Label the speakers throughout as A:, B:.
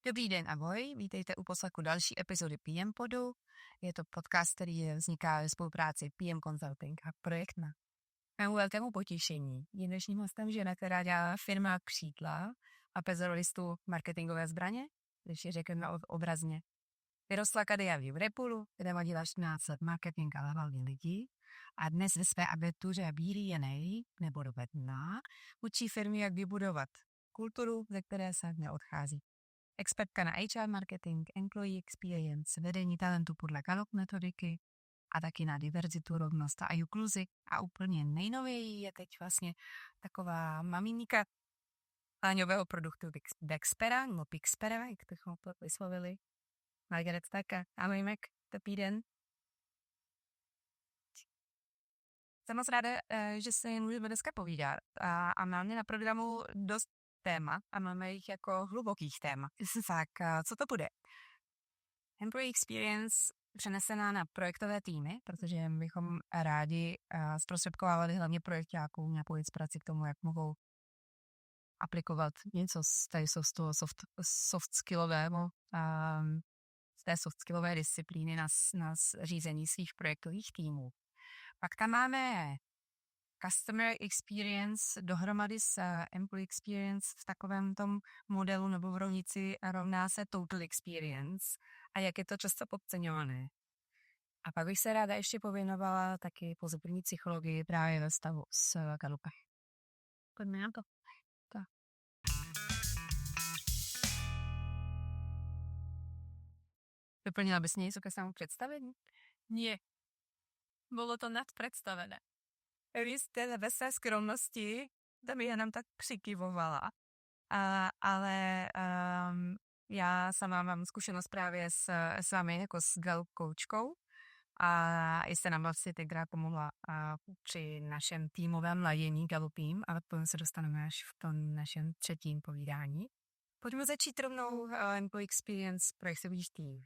A: Dobrý den, ahoj, vítejte u poslechu další epizody PM Podu. Je to podcast, který vzniká ve spolupráci PM Consulting a Projektna. Mému velkému potěšení je dnešním hostem žena, která dělá firma Křídla a pezorolistu marketingové zbraně, když je řekneme obrazně. Vyrostla Kadiaví v Repulu, kde vadila 14 let marketing a hlavně lidí a dnes ve své agentuře BDNA, nebo dovedná, učí firmy, jak vybudovat kulturu, ze které se neodchází. Expertka na HR marketing, employee experience, vedení talentu podle Gallup metodiky a taky na diverzitu, rovnost a inkluzi. A úplně nejnověji je teď vlastně taková maminka láňového produktu Bexpera, nebo Pixpera, jak to vyslovili. Margaret Starka. Ahoj, Mac, dobrý den. Jsem moc ráda, že se můžeme dneska povídat a máme na programu dost téma a máme jich jako hlubokých témat. Tak, co to bude? Employee experience přenesená na projektové týmy, protože bychom rádi zprostředkovávali hlavně projektákům nějakou inspiraci k tomu, jak mohou aplikovat něco z toho soft skillového, z té soft skillové disciplíny na řízení svých projektových týmů. Pak tam máme customer experience dohromady s employee experience v takovém tom modelu nebo v rovnici rovná se total experience a jak je to často podceňované. A pak bych se ráda ještě pověnovala taky pozitivní psychologii právě ve stavu s Gallupem. Pojďme na to. Tak. Vyplnila bys něco ke svému představení?
B: Nie. Bolo to nadpredstavené.
A: Vy jste ve své skromnosti, tam já nám tak přikyvovala, ale já sama mám zkušenost právě s vámi jako s Gallup koučkou a jste nám vlastně tenkrát pomohla při našem týmovém ladění Gallupím, ale potom se dostaneme až v tom našem třetím povídání. Pojďme začít rovnou employee experience projektových týmů.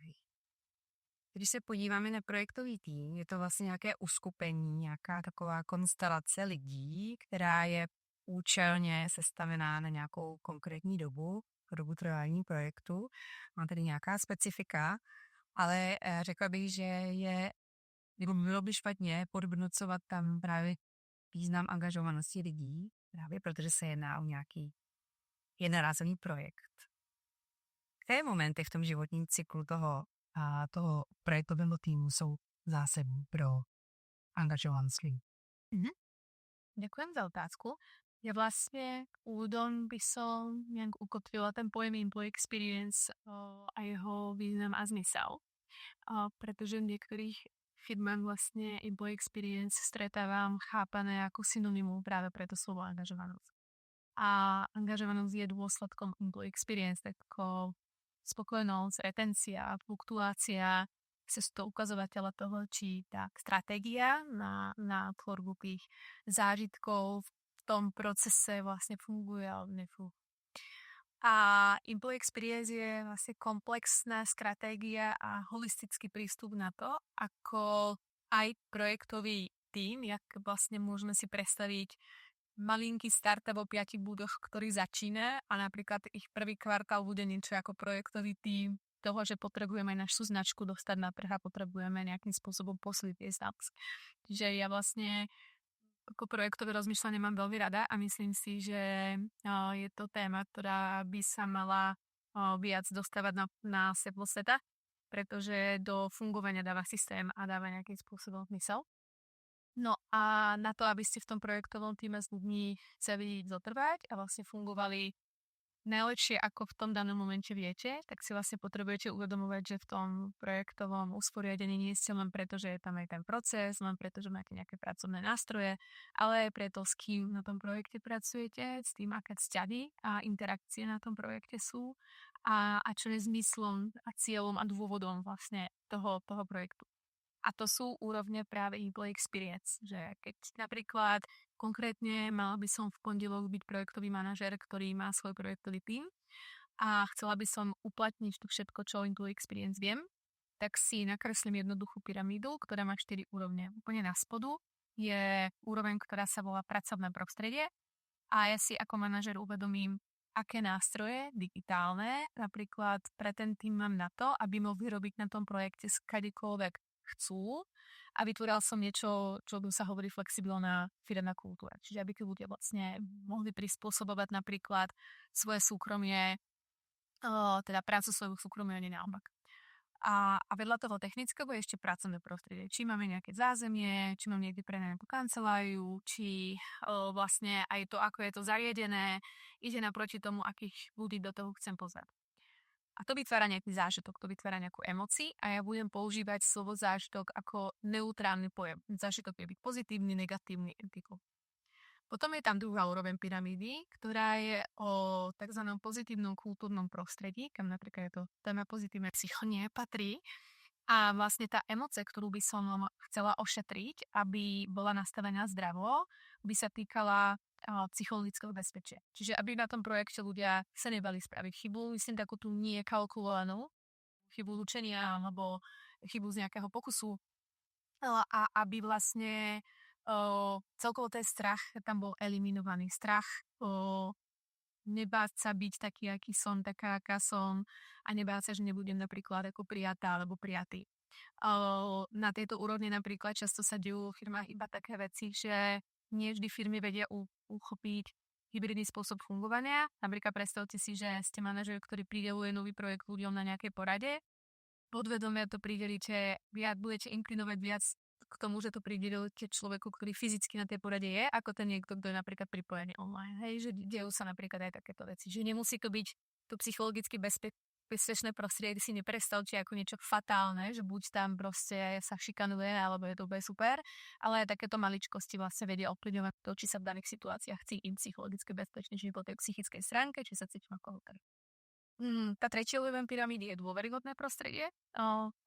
A: Když se podíváme na projektový tým, je to vlastně nějaké uskupení, nějaká taková konstelace lidí, která je účelně sestavená na nějakou konkrétní dobu trvání projektu. Má tedy nějaká specifika, ale řekla bych, že bylo by špatně podhodnocovat tam právě význam angažovanosti lidí, právě protože se jedná o nějaký jednorázový projekt. Které momenty v tom životním cyklu toho projektového týmu jsou zásadní pro angažovanost lidí?
B: Ďakujem za otázku. Ja vlastne úvodom by som nejak ukotvila ten pojem employee experience a jeho význam a zmysel. Pretože v niektorých firmách vlastne employee experience stretávam chápané ako synonymum práve pre to slovo angažovanosť. A angažovanosť je dôsledkom employee experience, tako spokojnosť, retencia, fluktuácia, sú to ukazovatele toho, či tá stratégia na tvorbu tých zážitkov v tom procese vlastne funguje alebo nefunguje. A employee experience je vlastne komplexná stratégia a holistický prístup na to, ako aj projektový tým, jak vlastne môžeme si predstaviť malinký startup o 5 budoch, ktorý začína a napríklad ich prvý kvartál bude niečo ako projektový tým toho, že potrebujeme aj našu značku dostať na trh a potrebujeme nejakým spôsobom posiliť tie sales. Čiže ja vlastne ako projektové rozmýšľanie mám veľmi rada a myslím si, že je to téma, ktorá by sa mala viac dostávať na svetlo sveta, pretože do fungovania dáva systém a dáva nejakým spôsobom zmysel. No a na to, aby ste v tom projektovom týme s ľuďmi chceli zotrvať a vlastne fungovali najlepšie, ako v tom danom momente viete, tak si vlastne potrebujete uvedomovať, že v tom projektovom usporiadení nie ste len preto, že je tam aj ten proces, len preto, že máte nejaké pracovné nástroje, ale aj preto, s kým na tom projekte pracujete, s tým, aké vzťahy a interakcie na tom projekte sú a čo je zmyslom a cieľom a dôvodom vlastne toho projektu. A to sú úrovne práve employee experience, že keď napríklad konkrétne mala by som v pondelok byť projektový manažer, ktorý má svoj projektový tím a chcela by som uplatniť tu všetko, čo o employee experience viem, tak si nakreslím jednoduchú pyramídu, ktorá má 4 úrovne. Úplne na spodu je úroveň, ktorá sa volá pracovné prostredie a ja si ako manažer uvedomím, aké nástroje digitálne napríklad pre ten tým mám na to, aby mohli robiť na tom projekte skadekoľvek chcú a vytvoril som niečo, čo sa hovorí flexibilná firemná kultúra. Čiže aby tí ľudia vlastne mohli prispôsobovať napríklad svoje súkromie, teda prácu svojho súkromia, nie naopak. A vedľa toho technického je ešte pracovné prostredie. Či máme nejaké zázemie, či mám niekde pre nejakú kanceláriu, či vlastne aj to, ako je to zariadené, ide naproti tomu, akých ľudí do toho chcem pozvať. A to vytvára nejaký zážitok, to vytvára nejakú emóciu a ja budem používať slovo zážitok ako neutrálny pojem. Zážitok je byť pozitívny, negatívny, etikou. Potom je tam druhá úroveň pyramídy, ktorá je o tzv. Pozitívnom kultúrnom prostredí, kam napríklad je to téma pozitívne psychonie patrí. A vlastne tá emócia, ktorú by som chcela ošetriť, aby bola nastavená zdravo, by sa týkala psychologického bezpečia. Čiže aby na tom projekte ľudia sa nebali spraviť chybu, myslím takú tú nie kalkulovanú chybu učenia alebo chybu z nejakého pokusu, a aby vlastne celkovo ten strach tam bol eliminovaný. Strach nebáť sa byť taký, aký som, taká, aká som a nebáť sa, že nebudem napríklad ako prijatá alebo prijatý. Na tejto úrovni napríklad často sa dejú v firmách iba také veci, že nie vždy firmy vedia uchopiť hybridný spôsob fungovania. Napríklad predstavte si, že ste manažer, ktorý prideluje nový projekt ľuďom na nejakej porade. Podvedomia to pridelíte, budete inklinovať viac k tomu, že to pridelíte človeku, ktorý fyzicky na tej porade je, ako ten niekto, kto je napríklad pripojený online. Hej, že dejú sa napríklad aj takéto veci. Že nemusí to byť to psychologicky bezpečné prostredie, si neprestavte ako niečo fatálne, že buď tam proste sa šikanuje, alebo je to úplne super, ale aj takéto maličkosti vlastne vedia ovplyvňovať to, či sa v daných situáciách cítim psychologicky bezpečne, či po tej psychickej stránke, či sa cítim ako hotel. Tá tretia úroveň pyramídy je dôveryhodné prostredie.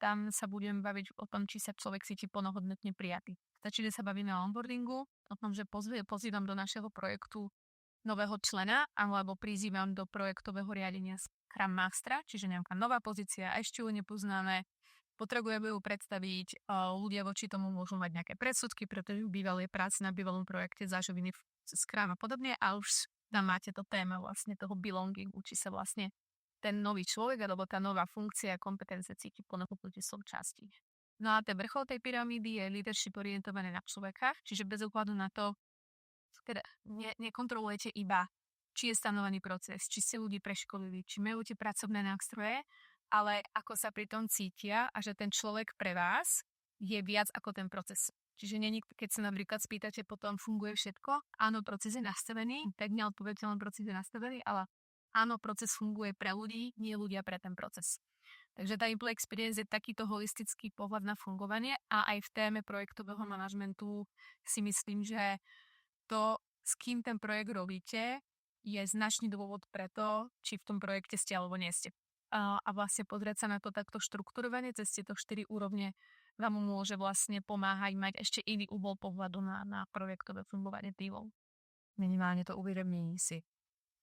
B: Tam sa budem baviť o tom, či sa človek cíti plnohodnotne prijatý. Stačí, že sa bavíme o onboardingu, o tom, že pozývam do našeho projektu nového člena, alebo prizývam do projektového riadenia Scrum Mastera, čiže nejaká nová pozícia, a ešte ju nepoznáme. Potrebujeme ju predstaviť, ľudia voči tomu môžu mať nejaké predsudky, pretože v bývalej práci na bývalom projekte zažili Scrum a podobne, a už tam máte to téma vlastne toho belongingu, či sa vlastne ten nový človek alebo tá nová funkcia a kompetencie cíti plnohodnotne súčasti. No a ten vrchol tej pyramídy je leadership orientované na človeka, čiže bez ohľadu na to, teda nekontrolujete iba, či je stanovený proces, či ste ľudí preškolili, či majú tie pracovné nástroje, ale ako sa pri tom cítia a že ten človek pre vás je viac ako ten proces. Čiže keď sa napríklad spýtate potom, funguje všetko? Áno, proces je nastavený, tak neodpoviete len proces je nastavený, ale áno, proces funguje pre ľudí, nie ľudia pre ten proces. Takže tá Employee Experience je takýto holistický pohľad na fungovanie a aj v téme projektového manažmentu si myslím, že to, s kým ten projekt robíte, je značný dôvod pre to, či v tom projekte ste alebo nie ste. A vlastne pozrieť sa na to takto štrukturovanie cez tieto 4 úrovne vám môže vlastne pomáhať mať ešte iný úhol pohľadu na projektové fungovanie týmov.
A: Minimálně to uvědomění si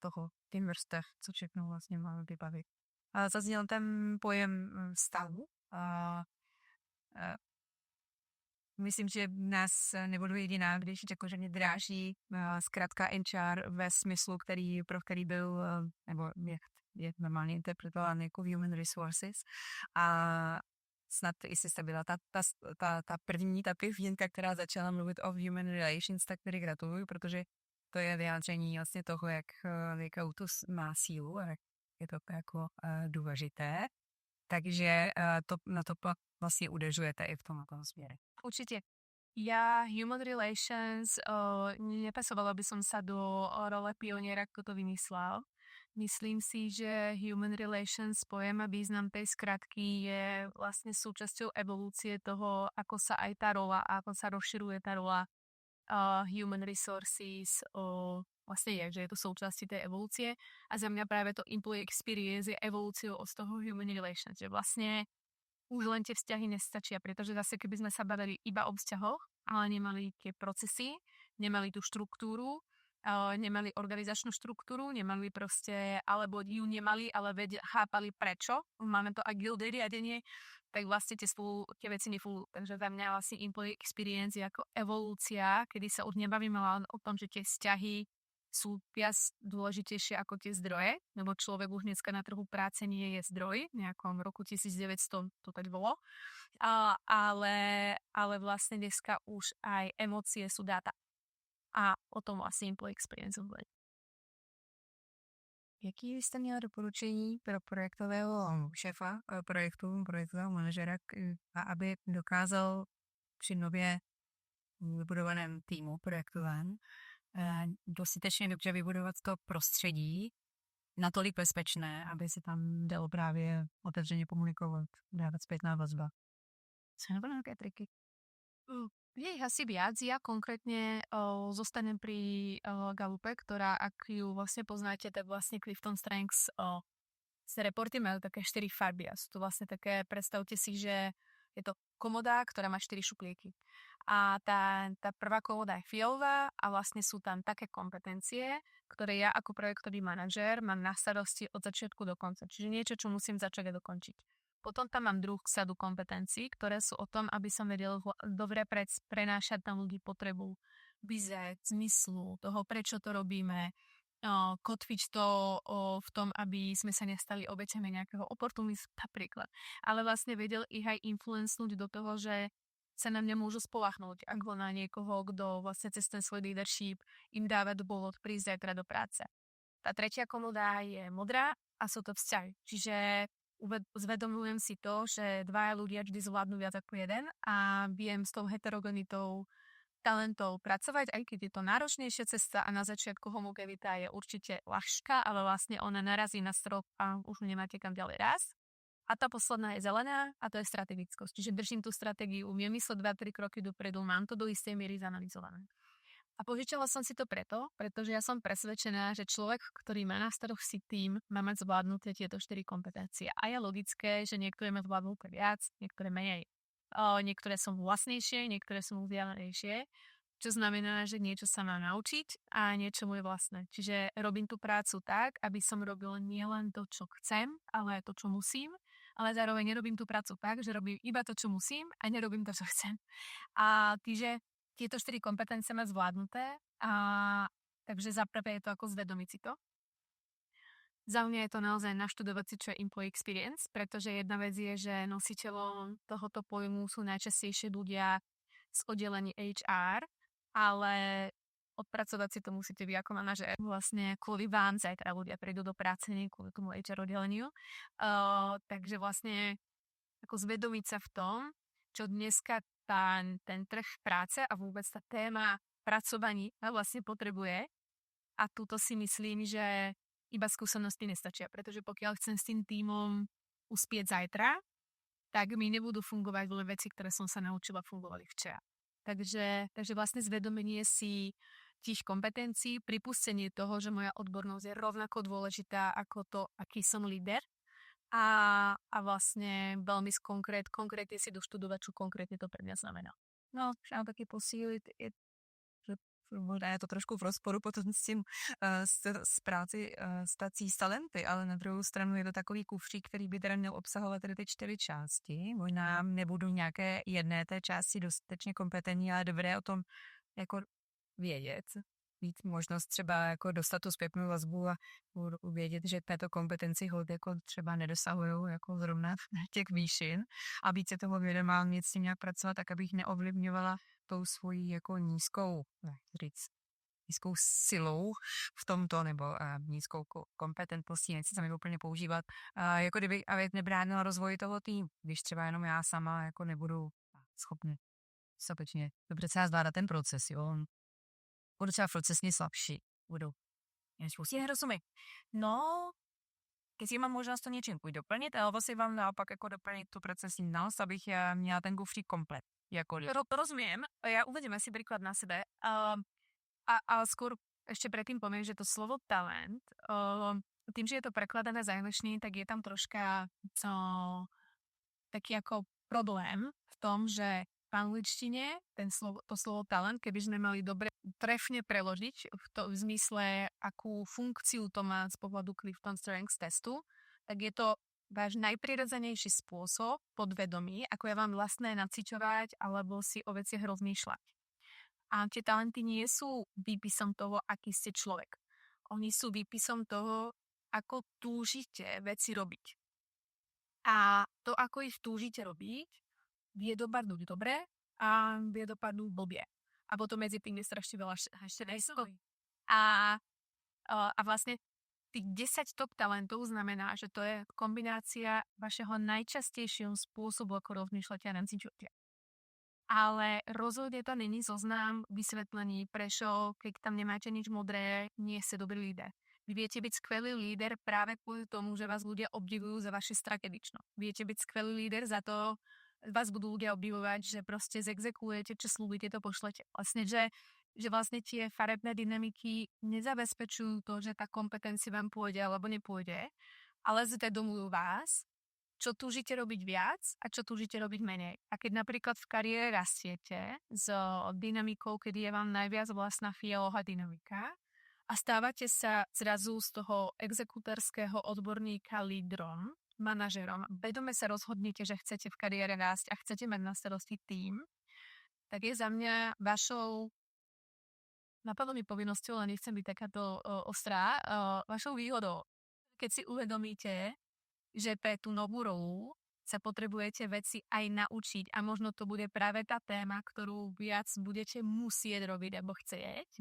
A: toho, tým vrstev, co všechno vlastně máme vybavit. A zazněl ten pojem stavu. Myslím, že nás nebudu jediná, když řekl, že mě dráží zkrátka HR ve smyslu, pro který byl, nebo je normálně interpretován jako human resources. A snad i si byla ta první, ta pěvínka, která začala mluvit o human relations, tak tedy gratuluju, protože to je vyjádření vlastně toho, jaká to má sílu a jak je to jako důležité. Takže na to vlastne udežujete i v tomto smiere.
B: Určite. Ja human relations, nepasovala by som sa do role pioniera, kto to vymyslel. Myslím si, že human relations pojem a význam tej skratky je vlastne súčasťou evolúcie toho, ako sa aj tá rola, ako sa rozširuje tá rola human resources, vlastne je, že je to súčasť tej evolúcie a za mňa práve to employee experience je evolúciou od toho human relations, že vlastne už len tie vzťahy nestačia, pretože zase keby sme sa bavili iba o vzťahoch, ale nemali tie procesy, nemali tú štruktúru, nemali organizačnú štruktúru, nemali proste, alebo ju nemali, ale chápali prečo, máme to agilné riadenie, tak vlastne tie veci nefungujú. Takže za mňa vlastne employee experience je ako evolúcia, kedy sa už nebavíme len o tom, že tie vzťahy sú viac dôležitejšie ako tie zdroje, lebo človek už dneska na trhu práce nie je zdroj, v nejakom roku 1900 to tak bolo, ale vlastne dneska už aj emócie sú dáta. A o tom asi employee experience hovorí.
A: Jaký byste měla doporučení pro projektového šéfa projektového manažera, aby dokázal při nově vybudovaném týmu projektovém dostatečně dobře vybudovat to prostředí natolik bezpečné, aby se tam dalo právě otevřeně komunikovat, dávat zpětná vazba? Jsou nebo nějaké triky?
B: Je ich asi viac. Ja konkrétne zostanem pri Galupe, ktorá, ak ju vlastne poznáte, tak vlastne Clifton Strengths reporty majú také 4 farby a sú to vlastne také, predstavte si, že je to komoda, ktorá má 4 šuplíky. A tá prvá komoda je fialová a vlastne sú tam také kompetencie, ktoré ja ako projektový manažér mám na starosti od začiatku do konca. Čiže niečo, čo musím začať a dokončiť. Potom tam mám druhú sadu kompetencií, ktoré sú o tom, aby som vedel dobre prenášať na ľudí potrebu vize, zmyslu, toho, prečo to robíme, kotviť to v tom, aby sme sa nestali obeťami nejakého oportunizmu napríklad. Ale vlastne vedel ich aj influencnúť do toho, že sa na mňa môžu spolahnúť, ako na niekoho, kto vlastne cez ten svoj leadership im dáva dôvod prísť zajtra do práce. Tá tretia komoda je modrá a sú to vzťahy. Čiže zvedomujem si to, že dvaja ľudia vždy zvládnu viac ako jeden a viem s tou heterogenitou talentov pracovať, aj keď je to náročnejšia cesta a na začiatku homogenita je určite ľahšia, ale vlastne ona narazí na strop a už nemáte kam ďalej rásť. A tá posledná je zelená a to je strategickosť. Čiže držím tú stratégiu, umiem mysleť 2-3 kroky dopredu, mám to do istej miery zanalizované. A požičala som si to pretože ja som presvedčená, že človek, ktorý má na starosti tým, má mať zvládnuté tieto 4 kompetencie. A je logické, že niektoré má zvládnuté viac, niektoré menej. Niektoré sú vlastnejšie, niektoré sú vzdialenejšie, čo znamená, že niečo sa má naučiť a niečo mu je vlastné. Čiže robím tú prácu tak, aby som robil nielen to, čo chcem, ale aj to, čo musím, ale zároveň nerobím tú prácu tak, že robím iba to, čo musím a nerobím to, čo chcem. A tieto 4 kompetencie má zvládnuté, takže za prvé je to ako zvedomiť si to. Za mňa je to naozaj naštudovať si, čo je employee experience, pretože jedna vec je, že nositeľom tohoto pojmu sú najčastejšie ľudia z oddelení HR, ale odpracovať si to musíte vy ako manažér. Vlastne kvôli vám zajtra ľudia prídu do práce, nie kvôli tomu HR oddeleniu. Takže vlastne ako zvedomiť sa v tom, čo dneska ten trh práce a vôbec tá téma pracovaní vlastne potrebuje. A túto si myslím, že iba skúsenosti nestačia, pretože pokiaľ chcem s tým tímom uspieť zajtra, tak mi nebudú fungovať len veci, ktoré som sa naučila fungovali včera. Takže vlastne zvedomenie si tých kompetencií, pripustenie toho, že moja odbornosť je rovnako dôležitá ako to, aký som líder a vlastne veľmi konkrétne si doštudovať, čo konkrétne to pre mňa znamená.
A: No, třeba taky posílit, že možná je to trošku v rozporu potom s tím s práci s tací s talenty, ale na druhou stranu je to takový kufřík, který by teda měl obsahovat tedy ty 4 části. Možná nebudu nějaké jedné té části dostatečně kompetentní, ale dobré o tom jako vědět. Mít možnost třeba jako dostat tu zpětnou vazbu a vědět, že této kompetenci hold jako třeba nedosahují jako zrovna těch výšin a být se toho vědomá, mít s tím nějak pracovat, tak abych neovlivňovala tou svojí jako nízkou silou v tomto, nebo nízkou kompetentností, nechci se mi úplně používat, jako kdyby nebránila rozvoji toho týmu, když třeba jenom já sama jako nebudu schopný dostatečně dobře třeba zvládat ten proces, jo. Budu třeba procesně slabší, budu si nerozumím. No, keď si mám možnost to něčím doplnit, alebo si vám naopak jako doplnit tu procesní znalost, abych já měla ten kufřík komplet. Jako
B: rozumiem, ja uvediem asi príklad na sebe. A skôr ešte predtým poviem, že to slovo talent, tým, že je to prekladané z angličtiny, tak je tam troška taký ako problém v tom, že v angličtine to slovo talent, keby sme mali dobre trefne preložiť v zmysle, akú funkciu to má z pohľadu Clifton Strengths testu, tak je to váš najprirodzenejší spôsob podvedomí, ako je vám vlastné nacičovať alebo si o veciach rozmýšľať. A tie talenty nie sú výpisom toho, aký ste človek. Oni sú výpisom toho, ako túžite veci robiť. A to, ako ich túžite robiť, vie dopadnúť dobre a vie dopadnúť blbie. A potom medzi tým je strašne veľa ešte nejistôt. A vlastne tých 10 top talentov znamená, že to je kombinácia vašeho najčastejšieho spôsobu, ako rozmýšľate a živote. Ale rozhodne to není zoznam vysvetlení, prečo, keď tam nemáte nič modré, nie ste dobrý líder. Vy viete byť skvelý líder práve kvôli tomu, že vás ľudia obdivujú za vaše strategično. Viete byť skvelý líder za to, vás budú ľudia obdivovať, že proste zexekujete, čo slúbite, to pošlete. Vlastne, že vlastne tie farebné dynamiky nezabezpečujú to, že tá kompetencia vám pôjde alebo nepôjde, ale zvedomujú vás, čo túžite robiť viac a čo túžite robiť menej. A keď napríklad v kariére rastiete s dynamikou, kedy je vám najviac vlastná fialová dynamika a stávate sa zrazu z toho exekutorského odborníka lídrom, manažerom, vedome sa rozhodnete, že chcete v kariére rásť a chcete mať na starosti tým, tak je za mňa vašou, napadlo mi povinnosťou, ale nechcem byť takáto ostrá, vašou výhodou. Keď si uvedomíte, že pre tú novú rolu sa potrebujete veci aj naučiť a možno to bude práve tá téma, ktorú viac budete musieť robiť alebo chcieť,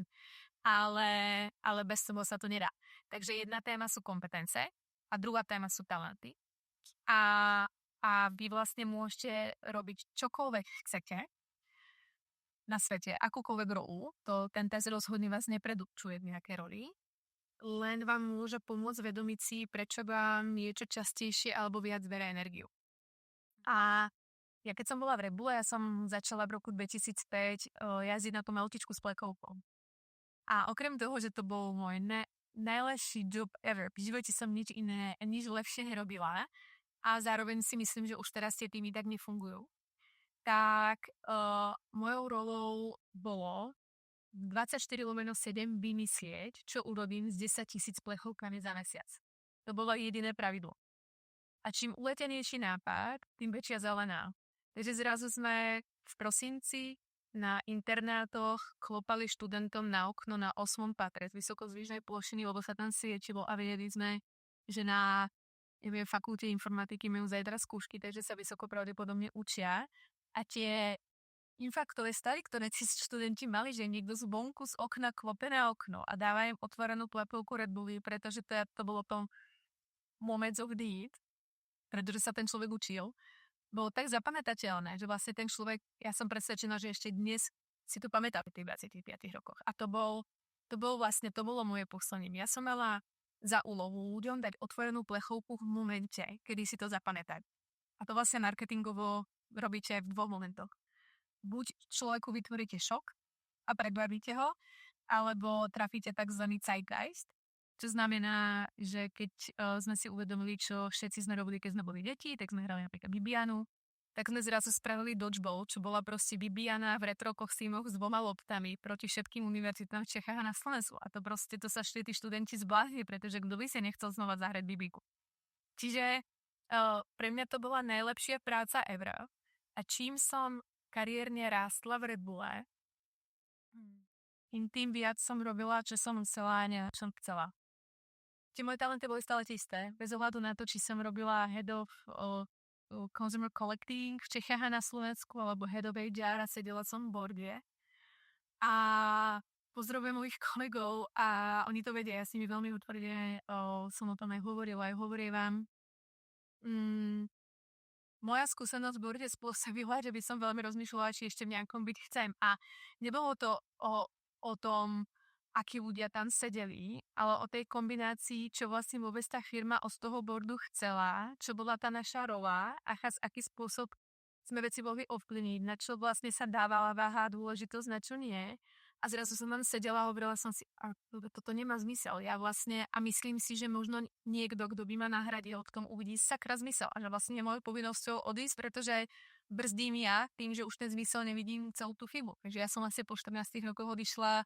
B: ale bez toho sa to nedá. Takže jedna téma sú kompetence a druhá téma sú talenty. A vy vlastne môžete robiť čokoľvek chcete na svete, akúkoľvek rolu, to ten test rozhodne vás nepredurčuje v nejakej roli, len vám môže pomôcť vedomiť si, prečo vám niečo častejšie alebo viac berie energiu. A ja keď som bola v Rebule, ja som začala v roku 2005 jazdiť na tú autičku s plekovkou. A okrem toho, že to bol môj najlepší job ever, v živote som nič lepšie nerobila a zároveň si myslím, že už teraz tie týmy tak nefungujú, tak mojou rolou bolo 24/7 vymyslieť, čo urobím s 10 000 plechovkami za mesiac. To bolo jediné pravidlo. A čím uletenejší nápad, tým väčšia zelená. Takže zrazu sme v prosinci na internátoch klopali študentom na okno na 8. patre z vysokozvyšnej plošiny, lebo sa tam svietilo a vedeli sme, že na fakulte informatiky majú zajtra skúšky, takže sa vysoko pravdepodobne učia. A tie infaktové stavy, ktoré si študenti mali, že niekto zvonku z okna klope na okno a dáva im otvorenú plepelku Red Bulli, pretože to bolo to moment of deed, pretože sa ten človek učil, bolo tak zapamätateľné, že vlastne ten človek, ja som presvedčená, že ešte dnes si to pamätá v tých 25 rokoch. A to bolo moje poslaním. Ja som mala za úlohu ľuďom dať otvorenú plechovku v momente, kedy si to zapamätať. A to vlastne marketingovo robíte v 2 momentoch. Buď človeku vytvoríte šok a prekvapíte ho, alebo trafíte tzv. Zeitgeist, čo znamená, že keď sme si uvedomili, čo všetci sme robili, keď sme boli deti, tak sme hrali napríklad Bibianu, tak sme zrazu spravili dodgeball, čo bola proste Bibiana v retro kostýmoch s 2 loptami proti všetkým univerzitám v Čechách a na Slovensku. A to sa šli tí študenti zblázni, pretože kto by si nechcel znova zahrať Bibiku. Čiže pre mňa to bola najlepšia práca ever. A čím som kariérne rástla v Red Bulle, tým viac som robila, čo som chcela a nie, čo som chcela. Tie moje talenty boli stále tie isté, bez ohľadu na to, či som robila head of consumer collecting v Čechách a na Slovensku, alebo head of HR a sedela som v borde. A pozdravujem mojich kolegov a oni to vedia, ja s nimi veľmi otvorene som o tom aj hovorila, vám. Moja skúsenosť v borde spôsobila, že by som veľmi rozmýšľala, či ešte v nejakom byť chcem. A nebolo to o tom, akí ľudia tam sedeli, ale o tej kombinácii, čo vlastne vôbec tá firma od toho bordu chcela, čo bola tá naša rola a aký spôsob sme veci mohli ovplyvniť, na čo vlastne sa dávala váha a dôležitosť, na čo nie. A zrazu som tam sedela a hovorila som si, toto nemá zmysel. Ja vlastne, a myslím si, že možno niekto, kto by ma nahradil, v tom uvidí sakra zmysel. A že vlastne je mojou povinnosťou odísť, pretože brzdím ja tým, že už ten zmysel nevidím celú tú chybu. Takže ja som vlastne po 14 rokoch odišla.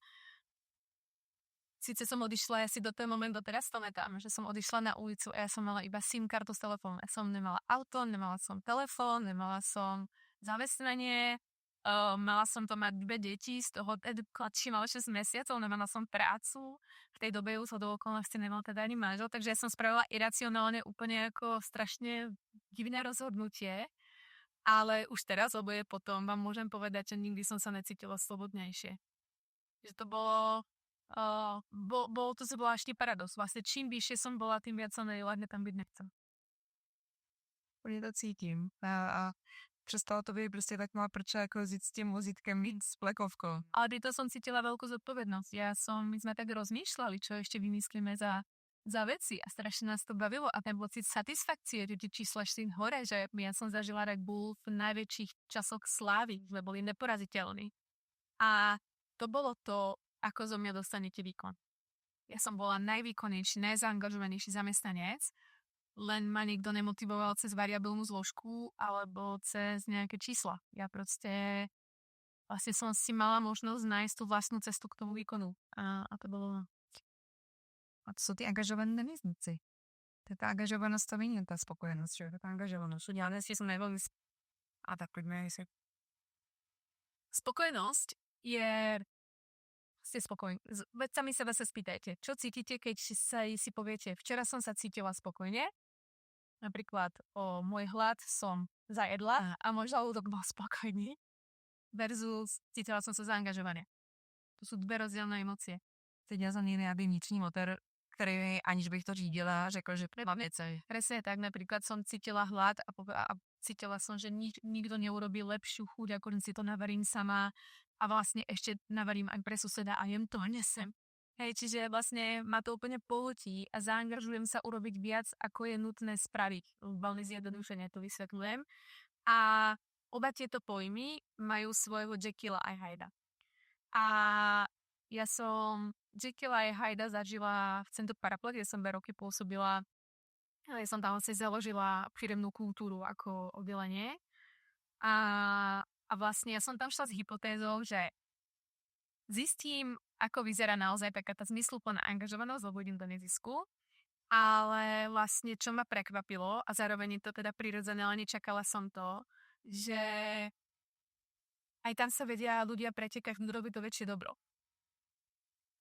B: Sice som odišla, ja si do toho moment doteraz pamätám, že som odišla na ulicu a ja som mala iba SIM kartu s telefónom. Ja som nemala auto, nemala som telefón, nemala som zamestnanie. Mala som to mať 2 deti, z toho mladší mal 6 mesiacov, nemala som prácu. V tej dobe už do okolnosti nemal teda ani manžel, takže ja som spravila iracionálne úplne ako strašne divné rozhodnutie. Ale už teraz, lebo je potom, vám môžem povedať, že nikdy som sa necítila slobodnejšie. Že to bolo... bol to zvláštny paradox. Vlastne čím vyššie som bola, tým viac som nejladne tam byť nechcem.
A: Úplně to cítím. A přestalo to být prostě tak má prča jako jít s tím vozítkem, jít s plekovkou.
B: Ale to som cítila veľkú zodpovednosť. My sme tak rozmýšľali, čo ešte vymyslíme za veci a strašne nás to bavilo a ten pocit satisfakcie, že tie čísla šli hore, že ja som zažila Red Bull v najväčších časoch slávy, sme boli neporaziteľní. A to bolo to, ako zo mňa dostanete výkon. Ja som bola najvýkonnejší, najzaangažovanejší zamestnanec, len ma nikto nemotivoval cez variabilnú zložku alebo cez nejaké čísla. Ja proste vlastne som si mala možnosť nájsť tú vlastnú cestu k tomu výkonu. A to bolo...
A: A to jsou ty angažované nevěznici. To je ta angažovanost, to není ta spokojenost, že? Ta angažovanost. Já dnes jsem nebyl... A tak pojďme si...
B: Spokojnosť je... Ste spokojní. Veď sami seba sa spýtajte, čo cítite, keď si poviete, včera som sa cítila spokojne, napríklad o môj hlad som zajedla a môj žalúdok bol spokojný, versus cítila som sa zaangažovane. To sú 2 rozdielne emócie.
A: Teď já jsem nějaký vnitřní motor, který, aniž bych to řídila, řekl, že mám věcej.
B: Presne tak, napríklad som cítila hlad a cítila som, že nikto neurobí lepšiu chuť, ako si to navarím sama a vlastne ešte navarím aj pre suseda a jem to a nesem. Hej, čiže vlastne ma to úplne pohltí a zaangažujem sa urobiť viac, ako je nutné spraviť. Veľmi zjednodušene to vysvetľujem. A oba tieto pojmy majú svojho Jekylla a Hyda. A ja som Jekylla a Hyda zažila v Centru Paraplex, kde som 2 roky pôsobila. Ja som tam si založila firemnú kultúru ako oddelenie. A vlastne ja som tam šla s hypotézou, že zistím, ako vyzerá naozaj taká tá zmysluplná angažovanosť, lebo idem do nezisku. Ale vlastne, čo ma prekvapilo, a zároveň je to teda prirodzené, ale nečakala som to, že aj tam sa vedia ľudia pretekať, kto robí to väčšie dobro.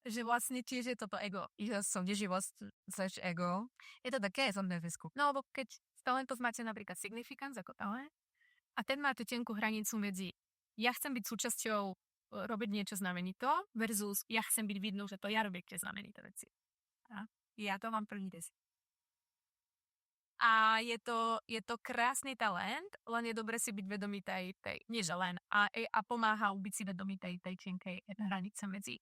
B: Že vlastne tiež je toto ego.
A: Já soutěživost slash ego. Je to také som nezisku.
B: No, lebo keď z talentov máte napríklad significance ako talent a ten má tú tenkú hranicu medzi ja chcem byť súčasťou robiť niečo znamenito versus ja chcem byť vidnou, že to ja robím tie znamenité veci. A ja to mám první desi. A je to krásny talent, len je dobre si byť vedomý tej nie že len, a pomáha byť si vedomý tej tenkej hranice medzi.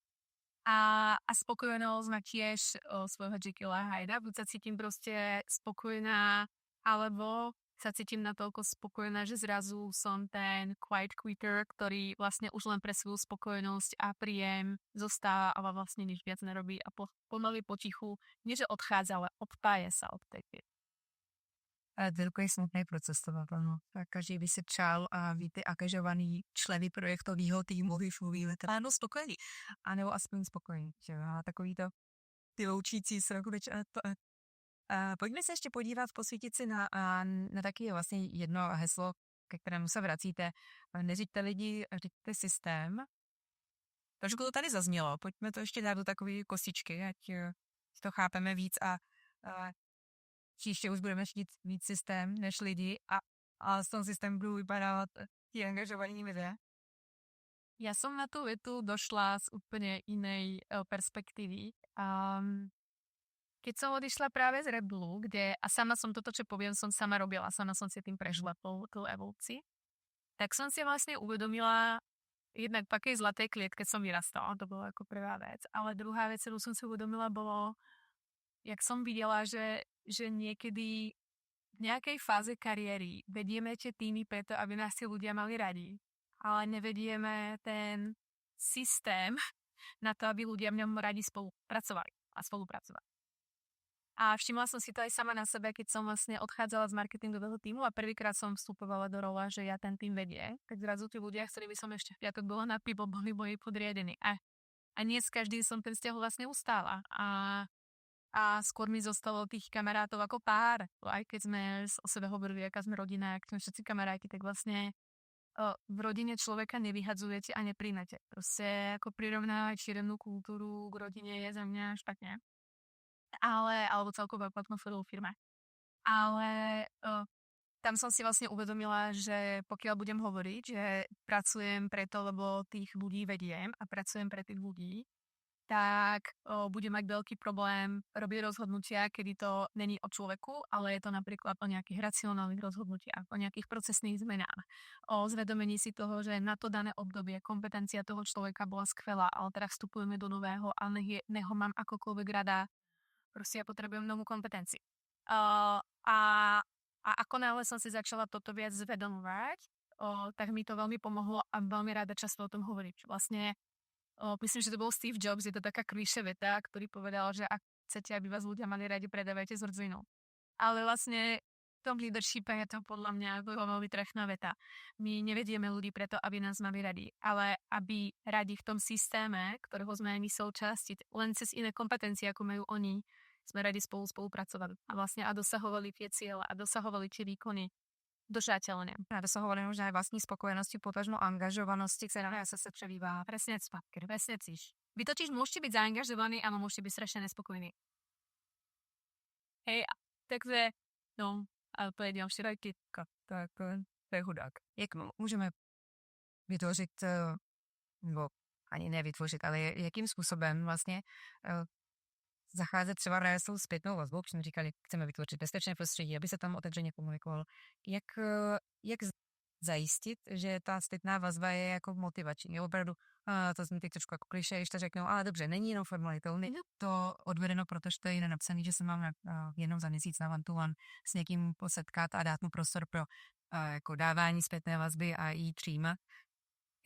B: A spokojnosť má tiež svojho Jekylla a Hyda, buď sa cítim proste spokojná, alebo sa cítim natoľko spokojná, že zrazu som ten quiet quitter, ktorý vlastne už len pre svoju spokojnosť a príjem zostáva a vlastne nič viac nerobí a pomaly potichu, nie že odchádza, ale odpáje sa od tej firmy.
A: Ale takový smutný proces to bylo. Každý by si přál a víte, angažovaný členy projektového týmu vyšluví veteránu spokojení. A nebo aspoň spokojení. A takový to ty loučící se pojďme se ještě podívat, posvítit si na taky vlastně jedno heslo, ke kterému se vracíte. Neřiďte lidi, řiďte systém. Trošku to tady zaznělo. Pojďme to ještě dát do takové kostičky, ať to chápeme víc a příště už budeme chtít víc systém než lidi a z toho systému budú vypadávat tí angažovaní lidé.
B: Ja som na tú vetu došla z úplne inej perspektívy. Keď som odišla práve z Red Bullu, a sama som toto, čo poviem, som sama robila, sama som si tým prešla tú evolúcii, tak som si vlastne uvedomila jednak v akej zlatej klietke som vyrastala, to bolo ako prvá vec, ale druhá vec, ktorú som si uvedomila, bolo, jak som videla, že niekedy v nejakej fáze kariéry vedieme tie týmy preto, aby nás tí ľudia mali radi, ale nevedieme ten systém na to, aby ľudia v ňom radi spolupracovali. A všimla som si to aj sama na sebe, keď som vlastne odchádzala z marketingového týmu a prvýkrát som vstupovala do rola, že ja ten tým vedie. Tak zrazu tí ľudia, s ktorými som ešte v piatok bola na pivo, boli moji podriadení. A nie s každým som ten vzťah vlastne ustála. A skôr mi zostalo tých kamarátov ako pár. Aj keď sme o sebe hovorili, aká sme rodina, ak sme všetci kamaráti, tak vlastne v rodine človeka nevyhadzujete a nepríjmete. Proste ako prirovnávať šírenú kultúru k rodine je za mňa špatne. Alebo celkovo atmosféru v firme. Ale tam som si vlastne uvedomila, že pokiaľ budem hovoriť, že pracujem preto, lebo tých ľudí vediem a pracujem pre tých ľudí, tak budem mať veľký problém robiť rozhodnutia, kedy to není o človeku, ale je to napríklad o nejakých racionálnych rozhodnutiach, o nejakých procesných zmenách, o zvedomení si toho, že na to dané obdobie kompetencia toho človeka bola skvelá, ale teraz vstupujeme do nového a nech ho mám akokoľvek rada, proste ja potrebujem novú kompetenciu. Uh, a, a ako náhle som si začala toto viac zvedomovať, tak mi to veľmi pomohlo a veľmi rada často o tom hovoriť. Vlastne myslím, že to bol Steve Jobs, je to taká klíše veta, ktorý povedal, že ak chcete, aby vás ľudia mali radi, predávajte zrdzvinu. Ale vlastne v tom leadershipe je to podľa mňa veľmi trefná veta. My nevedieme ľudí preto, aby nás mali radi, ale aby radi v tom systéme, ktorého sme aj my súčasť, len cez iné kompetencie, ako majú oni, sme radi spolupracovali a vlastne a dosahovali tie cieľe a dosahovali tie výkony dožateľne.
A: A dosahovali možno aj vlastní spokojenosti, potažmo angažovanosti, ktorá sa přebývá.
B: Presne spadky, presne cíš. Vy totiž môžete byť zaangažovaní, ale môžete byť strašne nespokojní. Hej, takže, no, ale to je ďalší rajkytka.
A: Tak to je chudák. Jak můžeme vytvořit, nebo ani nevytvořit, ale jakým způsobem vlastně zacházet třeba s tou zpětnou vazbou, když jsme říkali, chceme vytvořit bezpečné prostředí, aby se tam otevřeně komunikovalo. Jak zajistit, že ta zpětná vazba je jako motivační? Je opravdu, to jsem teď trošku jako klišé, když to řeknu, ale dobře, není jenom formalitou, není to odvedeno, protože to je jiné napsané, že se mám jenom za měsíc na one-to-one s někým posetkat a dát mu prostor pro jako dávání zpětné vazby a jí přijímat.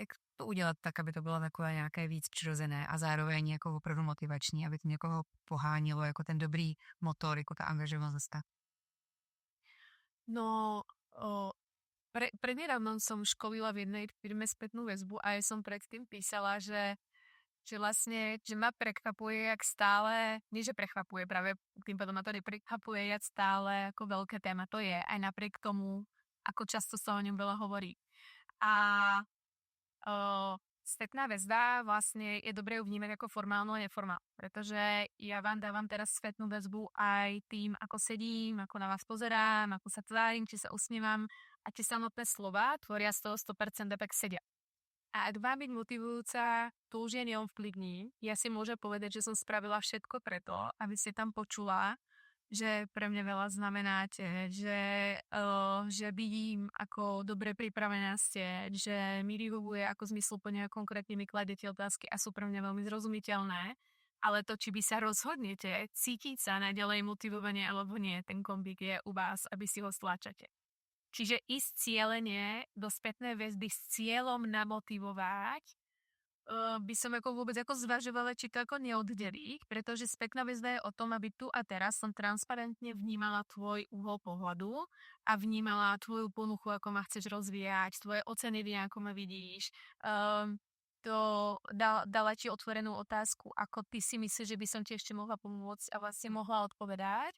A: Jak to udělat tak, aby to bylo takové nějaké víc přirozené a zároveň jako opravdu motivační, aby to někoho pohánilo jako ten dobrý motor, jako ta angažovanost?
B: No, prednedávnom som školila v jednej firme spätnú väzbu a aj som predtým písala, že vlastne, že ma prekvapuje, jak stále, nie že prekvapuje, práve tým pádom ma to neprekvapuje, jak stále ako veľké téma to je, aj napriek tomu, ako často sa o ňom veľa hovorí. A spätná väzba vlastne je dobré ju vnímať ako formálnu a neformálnu, pretože ja vám dávam teraz spätnú väzbu aj tým, ako sedím, ako na vás pozerám, ako sa tvárim, či sa usmievam a tie samotné slova tvoria z toho 100% efekt sedia. A ak vám byť motivujúca, to už je neovplyvní. Ja si môžem povedať, že som spravila všetko preto, aby si tam počula, že pre mňa veľa znamenáte, že vidím, ako dobre pripravená ste, že mi vyhovuje ako zmysluplne a konkrétne mi kladete otázky a sú pre mňa veľmi zrozumiteľné, ale to, či by sa rozhodnete cítiť sa naďalej motivovanie alebo nie, ten kombík je u vás, aby si ho stláčate. Čiže ísť cieľene do spätnej väzby s cieľom namotivovať, by som ako vôbec ako zvažovala, či to ako neoddeliť, pretože spätná väzba je o tom, aby tu a teraz som transparentne vnímala tvoj uhol pohľadu a vnímala tvoju ponuchu, ako ma chceš rozvíjať, tvoje ocenenie, ako ma vidíš. Dala ti otvorenú otázku, ako ty si myslíš, že by som ti ešte mohla pomôcť a vlastne mohla odpovedať.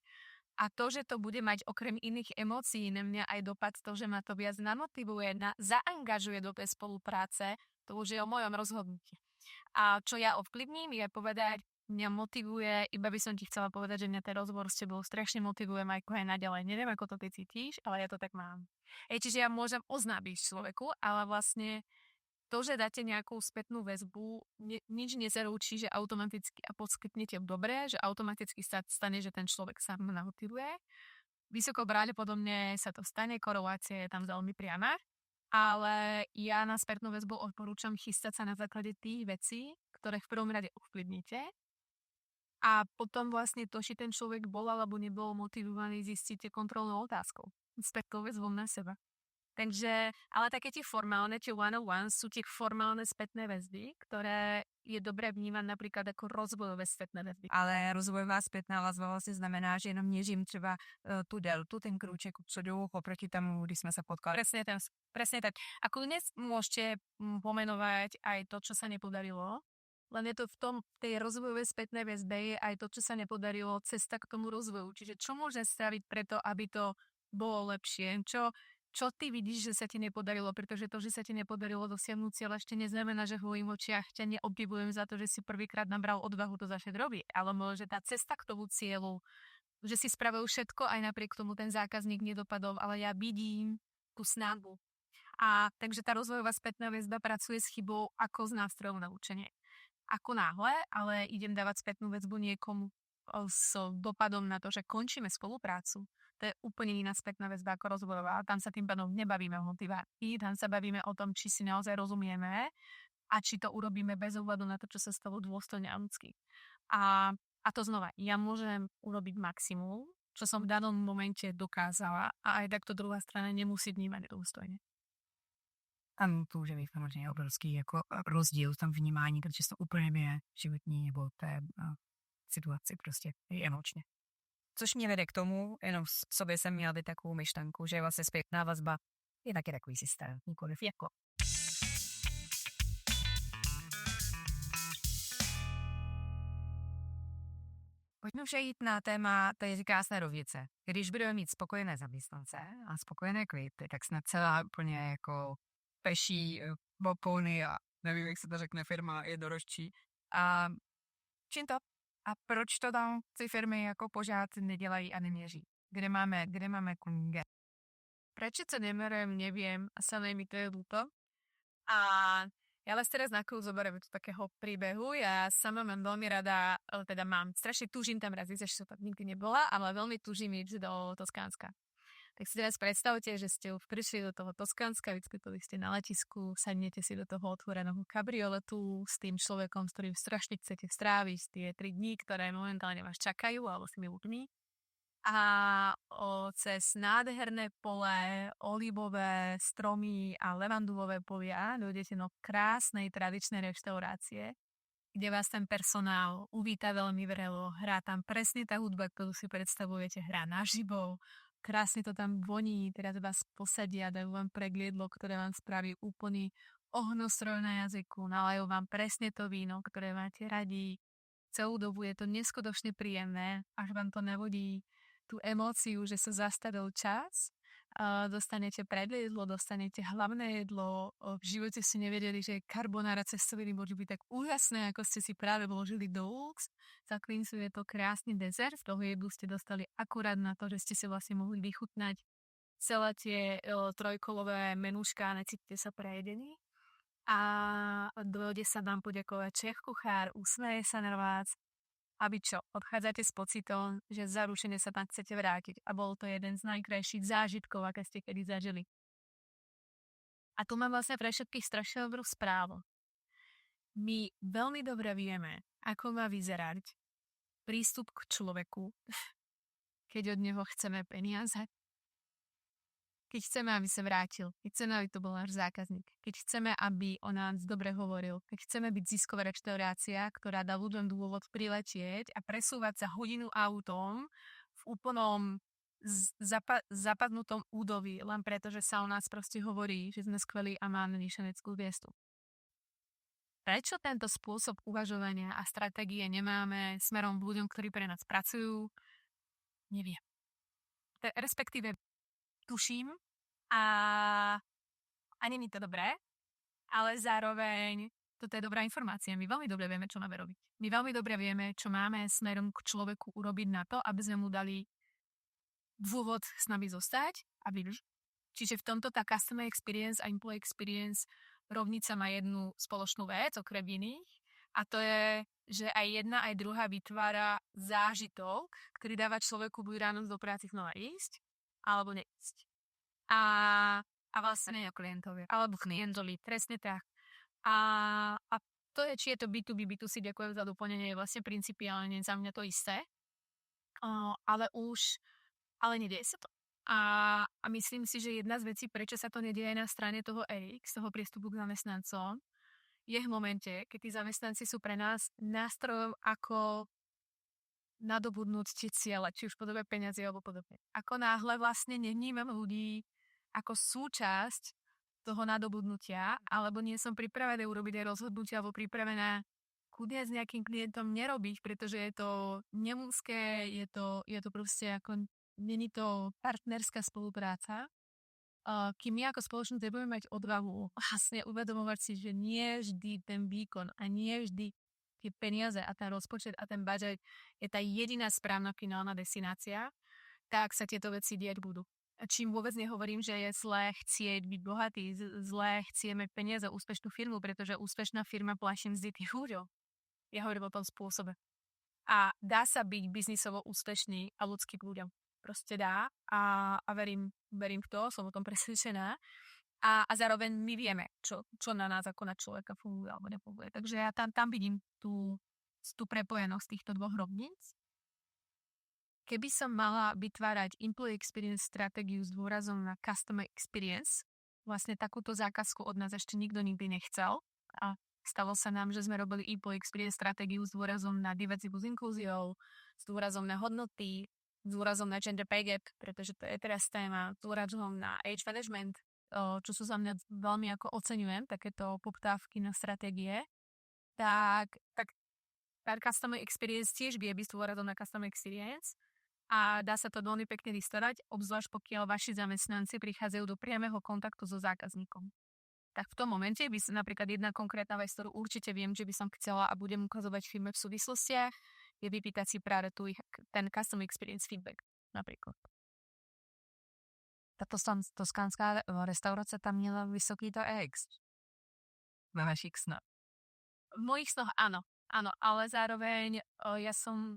B: A to, že to bude mať okrem iných emócií na mňa aj dopad to, že ma to viac namotivuje, zaangažuje do tej spolupráce, to už je o mojom rozhodnutí. A čo ja ovplyvním, je povedať, mňa motivuje, iba by som ti chcela povedať, že mňa ten rozhovor s tebou strašne motivuje, Majko, aj naďalej. Neviem, ako to ty cítiš, ale ja to tak mám. Čiže ja môžem oznámiť človeku, ale vlastne to, že dáte nejakú spätnú väzbu, nič nezaručí, že automaticky a poskytnete dobre, že automaticky sa stane, že ten človek sa namotivuje. Vysoko pravdepodobne sa to stane, korelácia je tam veľmi priama, ale ja na spätnú väzbu odporúčam chystať sa na základe tých vecí, ktoré v prvom rade ovplyvníte a potom vlastne to, či ten človek bol alebo nebol motivovaný, zistíte kontrolnou otázkou. Spätnou väzbou na seba. Takže, ale také tie formálne, tie one-on-one sú tie formálne spätné väzby, ktoré je dobré vnímať napríklad ako rozvojové spätné väzby.
A: Ale rozvojová zpětná vazba vlastně znamená, že jenom měřím třeba tu deltu, ten krůček upředu oproti tomu, když jsme se potkali.
B: Presne tak. A kľudne môžete pomenovať aj to, čo sa nepodarilo, len je to v tej rozvojovej spätnej väzbe je aj to, čo sa nepodarilo, cesta k tomu rozvoju. Čiže čo môžem spraviť preto, aby to bolo lepšie? čo ty vidíš, že sa ti nepodarilo, pretože to, že sa ti nepodarilo dosiahnuť cieľ, ešte neznamená, že v mojich očiach ťa neobdivujem za to, že si prvýkrát nabral odvahu to začať robiť. Ale môže tá cesta k tomu cieľu, že si spravil všetko, aj napriek tomu ten zákazník nedopadol, ale ja vidím tú snahu. A takže tá rozvojová spätná väzba pracuje s chybou ako s nástrojom na učenie. Ako náhle, ale idem dávať spätnú väzbu niekomu s dopadom na to, že končíme spoluprácu. To je úplne iná spätná väzba ako rozvojová. Tam sa tým pádom nebavíme o motivácii, tam sa bavíme o tom, či si naozaj rozumieme a či to urobíme bez ohľadu na to, čo sa stalo dôstojne a ľudsky. A to znova, ja môžem urobiť maximum, čo som v danom momente dokázala a aj takto druhá strana nemusí vnímať dôstojne.
A: Tam tu může být samozřejmě obrovský jako rozdíl v tom vnímání, protože to úplně je životní nebo té situaci prostě i emočně. Což mě vede k tomu, jenom v sobě jsem měla by takovou myšlenku, že vlastně zpětná vazba je taky takový systém, nikoliv jako. Pojďme už jít na téma té krásné rovnice. Když budeme mít spokojené zaměstnance a spokojené klienty, tak snad celá úplně jako peší bopony a nevím, jak se to řekne, firma jednorožčí. A čím to? A proč to tam ty firmy jako pořád nedělají a neměří? Kde máme kunge?
B: Prečo to nemerem, neviem a samé mi to je ľúto. A ja vás teraz na chvíľu zoberiem do takého príbehu. Ja sama mám veľmi rada, teda strašne túžim tam raz ísť, ešte som tam nikdy nebola, ale veľmi túžim ísť do Toskánska. Tak si teraz predstavte, že ste prišli do toho Toskánska, vyckytli ste na letisku, sadnete si do toho otvoreného kabrioletu s tým človekom, s ktorým strašne chcete stráviť tie 3 dní, ktoré momentálne vás čakajú, alebo s tými ľuďmi. A cez nádherné pole, olivové stromy a levandulové polia dojdete do krásnej tradičnej reštaurácie, kde vás ten personál uvíta veľmi vrelo, hrá tam presne tá hudba, ktorú si predstavujete, hrá naživo, krásne to tam voní, teraz vás posadia, dajú vám pregliedlo, ktoré vám spraví úplný ohňostroj na jazyku, nalajú vám presne to víno, ktoré máte radi. Celú dobu je to neskutočne príjemné, až vám to navodí tú emóciu, že sa zastavil čas, dostanete predjedlo, dostanete hlavné jedlo, v živote si nevedeli, že carbonara cestoviny môže byť tak úžasné, ako ste si práve vložili do úst. Za klincu je to krásny dezert, toho jedlu ste dostali akurát na to, že ste si vlastne mohli vychutnať celé tie trojkolové menuška a necítite sa prejedení. A dojde sa vám poďakovať šéf kuchár, usmeje sa na vás, aby čo, odchádzate s pocitom, že zaručene sa tam chcete vrátiť a bol to jeden z najkrajších zážitkov, aké ste kedy zažili. A tu mám vlastne pre všetkých strašne dobrú správu. My veľmi dobre vieme, ako má vyzerať prístup k človeku, keď od neho chceme peniaze, keď chceme, aby sa vrátil, keď chceme, aby to bol náš zákazník, keď chceme, aby o nás dobre hovoril, keď chceme byť zisková reštaurácia, ktorá dá ľuďom dôvod priletieť a presúvať sa hodinu autom v úplnom zapadnutom údoví, len preto, že sa o nás proste hovorí, že sme skvelí a máme nišeneckú hviezdu. Prečo tento spôsob uvažovania a stratégie nemáme smerom k ľuďom, ktorí pre nás pracujú? Neviem. Respektíve tuším a nie je to dobré, ale zároveň toto je dobrá informácia. My veľmi dobre vieme, čo máme robiť. My veľmi dobre vieme, čo máme smerom k človeku urobiť na to, aby sme mu dali dôvod s nami zostať a vydržiť. Čiže v tomto tá customer experience a employee experience rovnica má jednu spoločnú vec, okrem iných, a to je, že aj jedna, aj druhá vytvára zážitok, ktorý dáva človeku buď ráno do práci znova ísť, alebo neísť. A vlastne klientovi. Alebo klientovi, presne tak. A to je, či je to B2B, B2C, ďakujem za doplnenie, je vlastne principiálne za mňa to isté. Ale nedieje sa to. A myslím si, že jedna z vecí, prečo sa to nedieje na strane toho EX, toho prístupu k zamestnancom, je v momente, keď tí zamestnanci sú pre nás nástrojom, ako nadobudnúť tie ciele, či už podobe peniazy alebo podobne. Ako náhle vlastne nevnímam ľudí ako súčasť toho nadobudnutia, alebo nie som pripravená urobiť aj rozhodnutia, alebo pripravená kľudne s nejakým klientom nerobiť, pretože je to neľudské, je to proste ako, není to partnerská spolupráca. kým my ako spoločnosť nebudeme mať odvahu vlastne uvedomovať si, že nie vždy ten výkon a nie vždy tie peniaze a ten rozpočet a ten budget je tá jediná správna finálna destinácia, tak sa tieto veci diať budú. A čím vôbec nehovorím, že je zlé chcieť byť bohatý, zlé chcieť mať peniaze, úspešnú firmu, pretože úspešná firma plaší mzdy tých ľuďov. Ja hovorím o tom spôsobe. A dá sa byť biznisovo úspešný a ľudský k ľuďom. Proste dá a verím v to, som o tom presvedčená. A zároveň my vieme, čo na nás ako na človeka funguje alebo nefunguje. Takže ja tam vidím tú prepojenosť týchto dvoch rovníc. Keby som mala vytvárať employee experience stratégiu s dôrazom na customer experience, vlastne takúto zákazku od nás ešte nikto nikdy nechcel a stalo sa nám, že sme robili employee experience stratégiu s dôrazom na diverzitu s inklúziou, s dôrazom na hodnoty, s dôrazom na gender pay gap, pretože to je teraz téma, s dôrazom na age management, čo sú za mňa veľmi ako oceňujem, takéto poptávky na stratégie, tak customer experience tiež vie byť s dôrazom na customer experience a dá sa to veľmi pekne vystarať, obzvlášť pokiaľ vaši zamestnanci prichádzajú do priameho kontaktu so zákazníkom. Tak v tom momente by sa napríklad jedna konkrétna vec, ktorú určite viem, že by som chcela a budem ukazovať firme v súvislostiach, je vypýtať si práve ten customer experience feedback napríklad.
A: Táto toskánska restaurace tam měla vysoký to EX. Ve vašich snoch.
B: V mojich snoch áno, ale zároveň ja som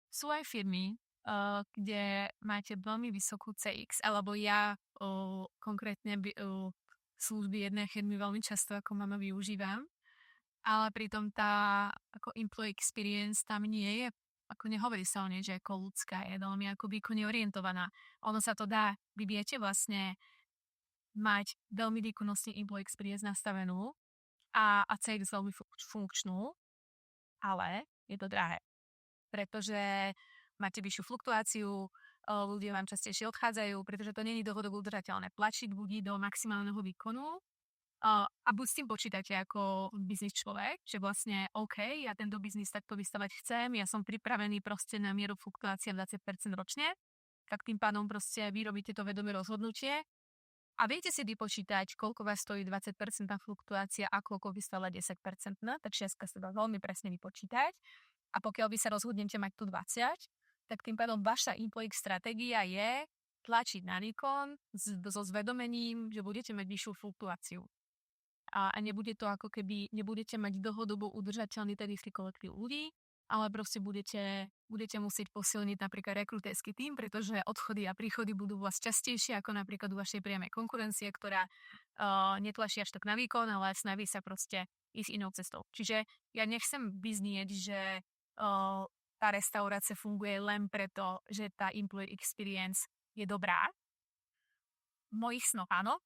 B: sú aj firmy, kde máte veľmi vysokú CX, alebo ja konkrétne služby jednej firmy veľmi často ako mama využívam, ale pritom tá ako employee experience tam nie je, ako nehovorí sa o nej, že ako ľudská, je veľmi ako výkonne orientovaná. Ono sa to dá, vy viete vlastne mať veľmi výkonnostne employee experience nastavenú a CX veľmi funkčnú, ale je to drahé, pretože máte vyššiu fluktuáciu, ľudia vám častejšie odchádzajú, pretože to nie je dlhodobo udržateľné. Tlačiť ľudí do maximálneho výkonu a buď s tým počítate ako biznis človek, že vlastne OK, ja tento biznis takto vystavať chcem, ja som pripravený proste na mieru fluktuácie 20% ročne, tak tým pádom proste vy robíte to vedomé rozhodnutie a viete si vypočítať, koľko vás stojí 20% fluktuácia a koľko by stala 10%. Tá čiastka sa dá veľmi presne vypočítať. A pokiaľ vy sa rozhodnete mať tu 20, tak tým pádom vaša employee stratégia je tlačiť na výkon so zvedomením, že budete mať vyššiu fluktuáciu. A nebude to ako keby nebudete mať dlhodobo udržateľný ten istý kolektív ľudí, ale proste budete musieť posilniť napríklad rekrutérsky tím, pretože odchody a príchody budú u vás častejšie ako napríklad u vašej priamej konkurencie, ktorá netlačí až tak na výkon, ale snaží sa proste ísť inou cestou. Čiže ja nechcem vyznieť, že tá restaurácia funguje len preto, že tá employee experience je dobrá. V mojich snoch áno,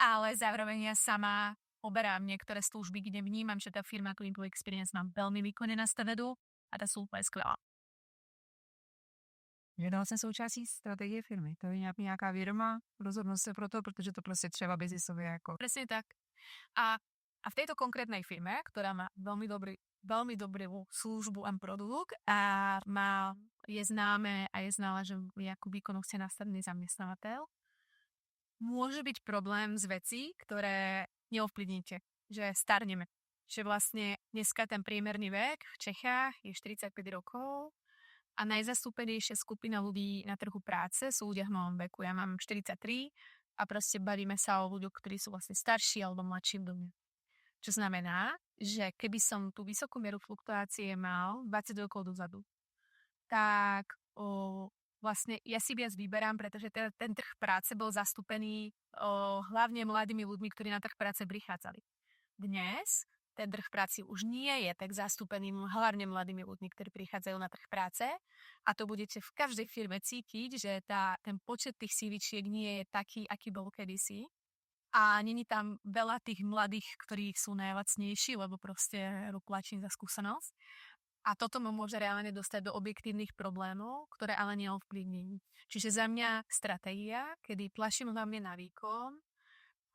B: ale zároveň ja sama oberám niektoré služby, kde vnímam, že tá firma ako employee experience mám veľmi výkonne nastavenú a tá sú úplne skvelá.
A: Je vlastně součástí strategie firmy. To je nějaká firma, rozhodnout se pro to, protože to prostě třeba biznisově jako...
B: Presne tak. A v tejto konkrétnej firme, ktorá má veľmi dobrú službu a produkt a je známe a je známa, že je ako výkonu chce nastavený zamestnávateľ, môže byť problém z vecí, ktoré neovplyvníte, že starneme. Že vlastne dneska ten priemerný vek v Čechách je 45 rokov a najzastúpenejšia skupina ľudí na trhu práce sú ľudia v mojom veku. Ja mám 43 a proste bavíme sa o ľuďoch, ktorí sú vlastne starší alebo mladší v dome. Čo znamená, že keby som tú vysokú mieru fluktuácie mal 20 rokov dozadu, tak vlastne ja si viac vyberám, pretože ten trh práce bol zastúpený hlavne mladými ľuďmi, ktorí na trh práce prichádzali. Dnes ten trh práci už nie je tak zastúpený hlavne mladými ľuďmi, ktorí prichádzajú na trh práce a to budete v každej firme cítiť, že ten počet tých CVčiek nie je taký, aký bol kedysi. A není tam veľa tých mladých, ktorí sú najlacnejší, lebo proste plačím za skúsenosť. A toto ma môže reálne dostať do objektívnych problémov, ktoré ale neovplyvním. Čiže za mňa stratégia, kedy tlačím hlavne na výkon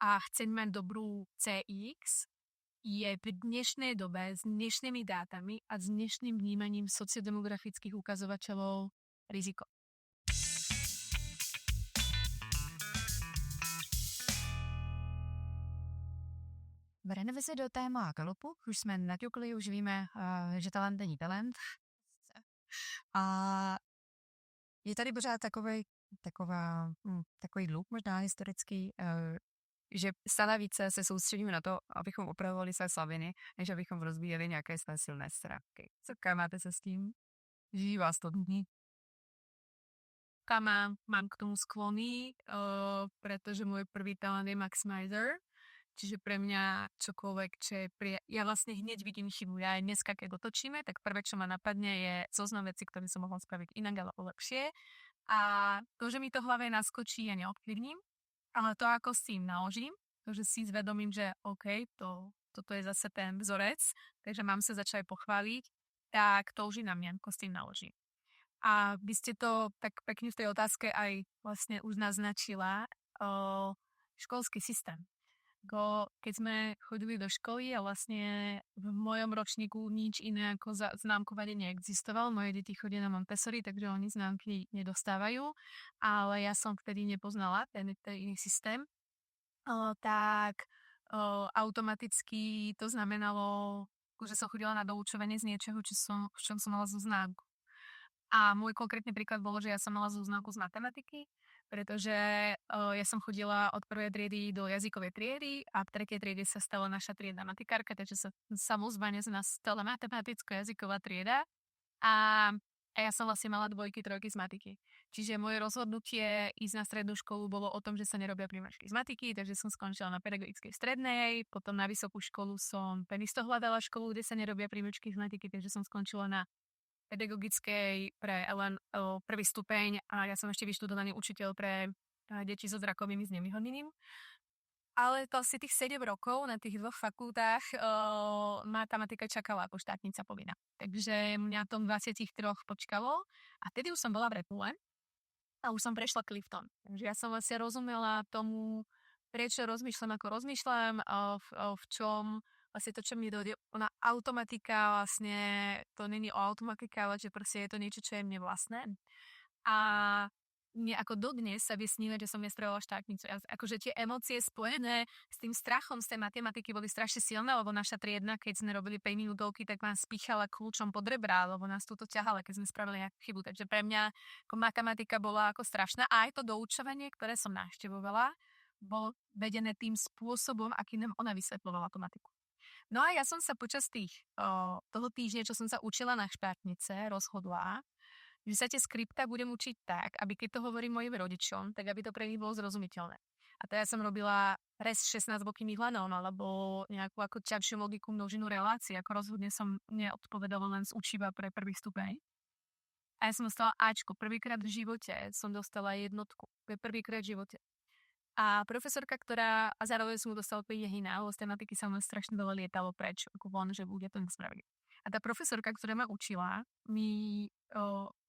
B: a chcem mať dobrú CX, je v dnešnej dobe s dnešnými dátami a s dnešným vnímaním sociodemografických ukazovateľov riziko.
A: Vrhneme se do téma galupu. Už jsme naťukli, už víme, že talent není talent. A je tady pořád takový dluh možná historický, že stále více se soustředíme na to, abychom opravovali své slabiny, než abychom rozvíjeli nějaké své silné stránky. Co máte se s tím? Živí vás to dní?
B: Mám k tomu sklony, pretože môj prvý talent je maximizer, čiže pre mňa čokoľvek, čo je ja vlastne hneď vidím chybu. Ja aj dneska, keď otočíme, tak prvé, čo ma napadne, je zoznam vecí, ktoré som mohla spraviť inak alebo lepšie. A to, že mi to v hlave naskočí, ja neovplyvním, ale to, ako s tým naložím, to, že si zvedomím, že OK, toto je zase ten vzorec, takže mám sa začať pochváliť, tak to už je na mňa, ako s tým naložím. A vy ste to tak pekne v tej otázke aj vlastne už naznačila, školský systém. Keď sme chodili do školy a vlastne v mojom ročníku nič iné ako známkovanie neexistovalo. Moje deti chodia na Montessori, takže oni známky nedostávajú, ale ja som vtedy nepoznala ten iný systém. Tak automaticky to znamenalo, že som chodila na doučovanie z niečoho, v čom som mala zo známku. A môj konkrétny príklad bolo, že ja som mala známku z matematiky, pretože ja som chodila od prvej triedy do jazykovej triedy a v tretej triede sa stala naša triedna matikárka, takže sa samozvané z nás stala matematicko-jazyková trieda a ja som vlastne mala 2, 3 z matiky. Čiže moje rozhodnutie ísť na strednú školu bolo o tom, že sa nerobia príjmačky z matiky, takže som skončila na pedagogickej strednej, potom na vysokú školu som takisto hľadala školu, kde sa nerobia príjmačky z matiky, takže som skončila na pedagogickej pre len prvý stupeň a ja som ešte vyštudovaný učiteľ pre deti so zrakovým znevýhodnením. Ale to asi tých 7 rokov na tých 2 fakultách ma tá matika čakala ako štátnica povinná. Takže mňa tom 23 počkalo a vtedy už som bola v repule a už som prešla Clifton. Takže ja som vlastne rozumela tomu, prečo rozmýšľam, ako rozmýšľam, v čom vlastne to, čo mi dojde, ona automatika vlastne, to není o automatike, ale že proste je to niečo, čo je mne vlastné. A mne ako dodnes sa vie snívať, že som nespravila štátnicu. Akože tie emócie spojené s tým strachom z tej matematiky boli strašne silné, lebo naša triedna, keď sme robili 5 minútovky, tak ma spíchala kľúčom pod rebra, lebo nás túto ťahala, keď sme spravili nejakú chybu. Takže pre mňa ako matematika bola ako strašná a aj to doučovanie, ktoré som navštevovala, bolo vedené tým spôsobom, akým nám ona vysvetľovala tú matiku. No a ja som sa počas toho týždňa, čo som sa učila na štátnice, rozhodla, že sa tie skripta budem učiť tak, aby keď to hovorím mojim rodičom, tak aby to pre nich bolo zrozumiteľné. A to ja som robila res 16 bokým ihlanom, alebo nejakú ako ťažšiu logiku množinu relácií, ako rozhodne som neodpovedala len z učiva pre prvý stupeň. A ja som dostala Ačko. Prvýkrát v živote som dostala 1. Prvýkrát v živote. A profesorka, a zároveň som mu dostala 5 jehina, lebo z tematiky sa mnou strašne veľa lietalo preč, ako von, že bude to nespraviť. A tá profesorka, ktorá ma učila,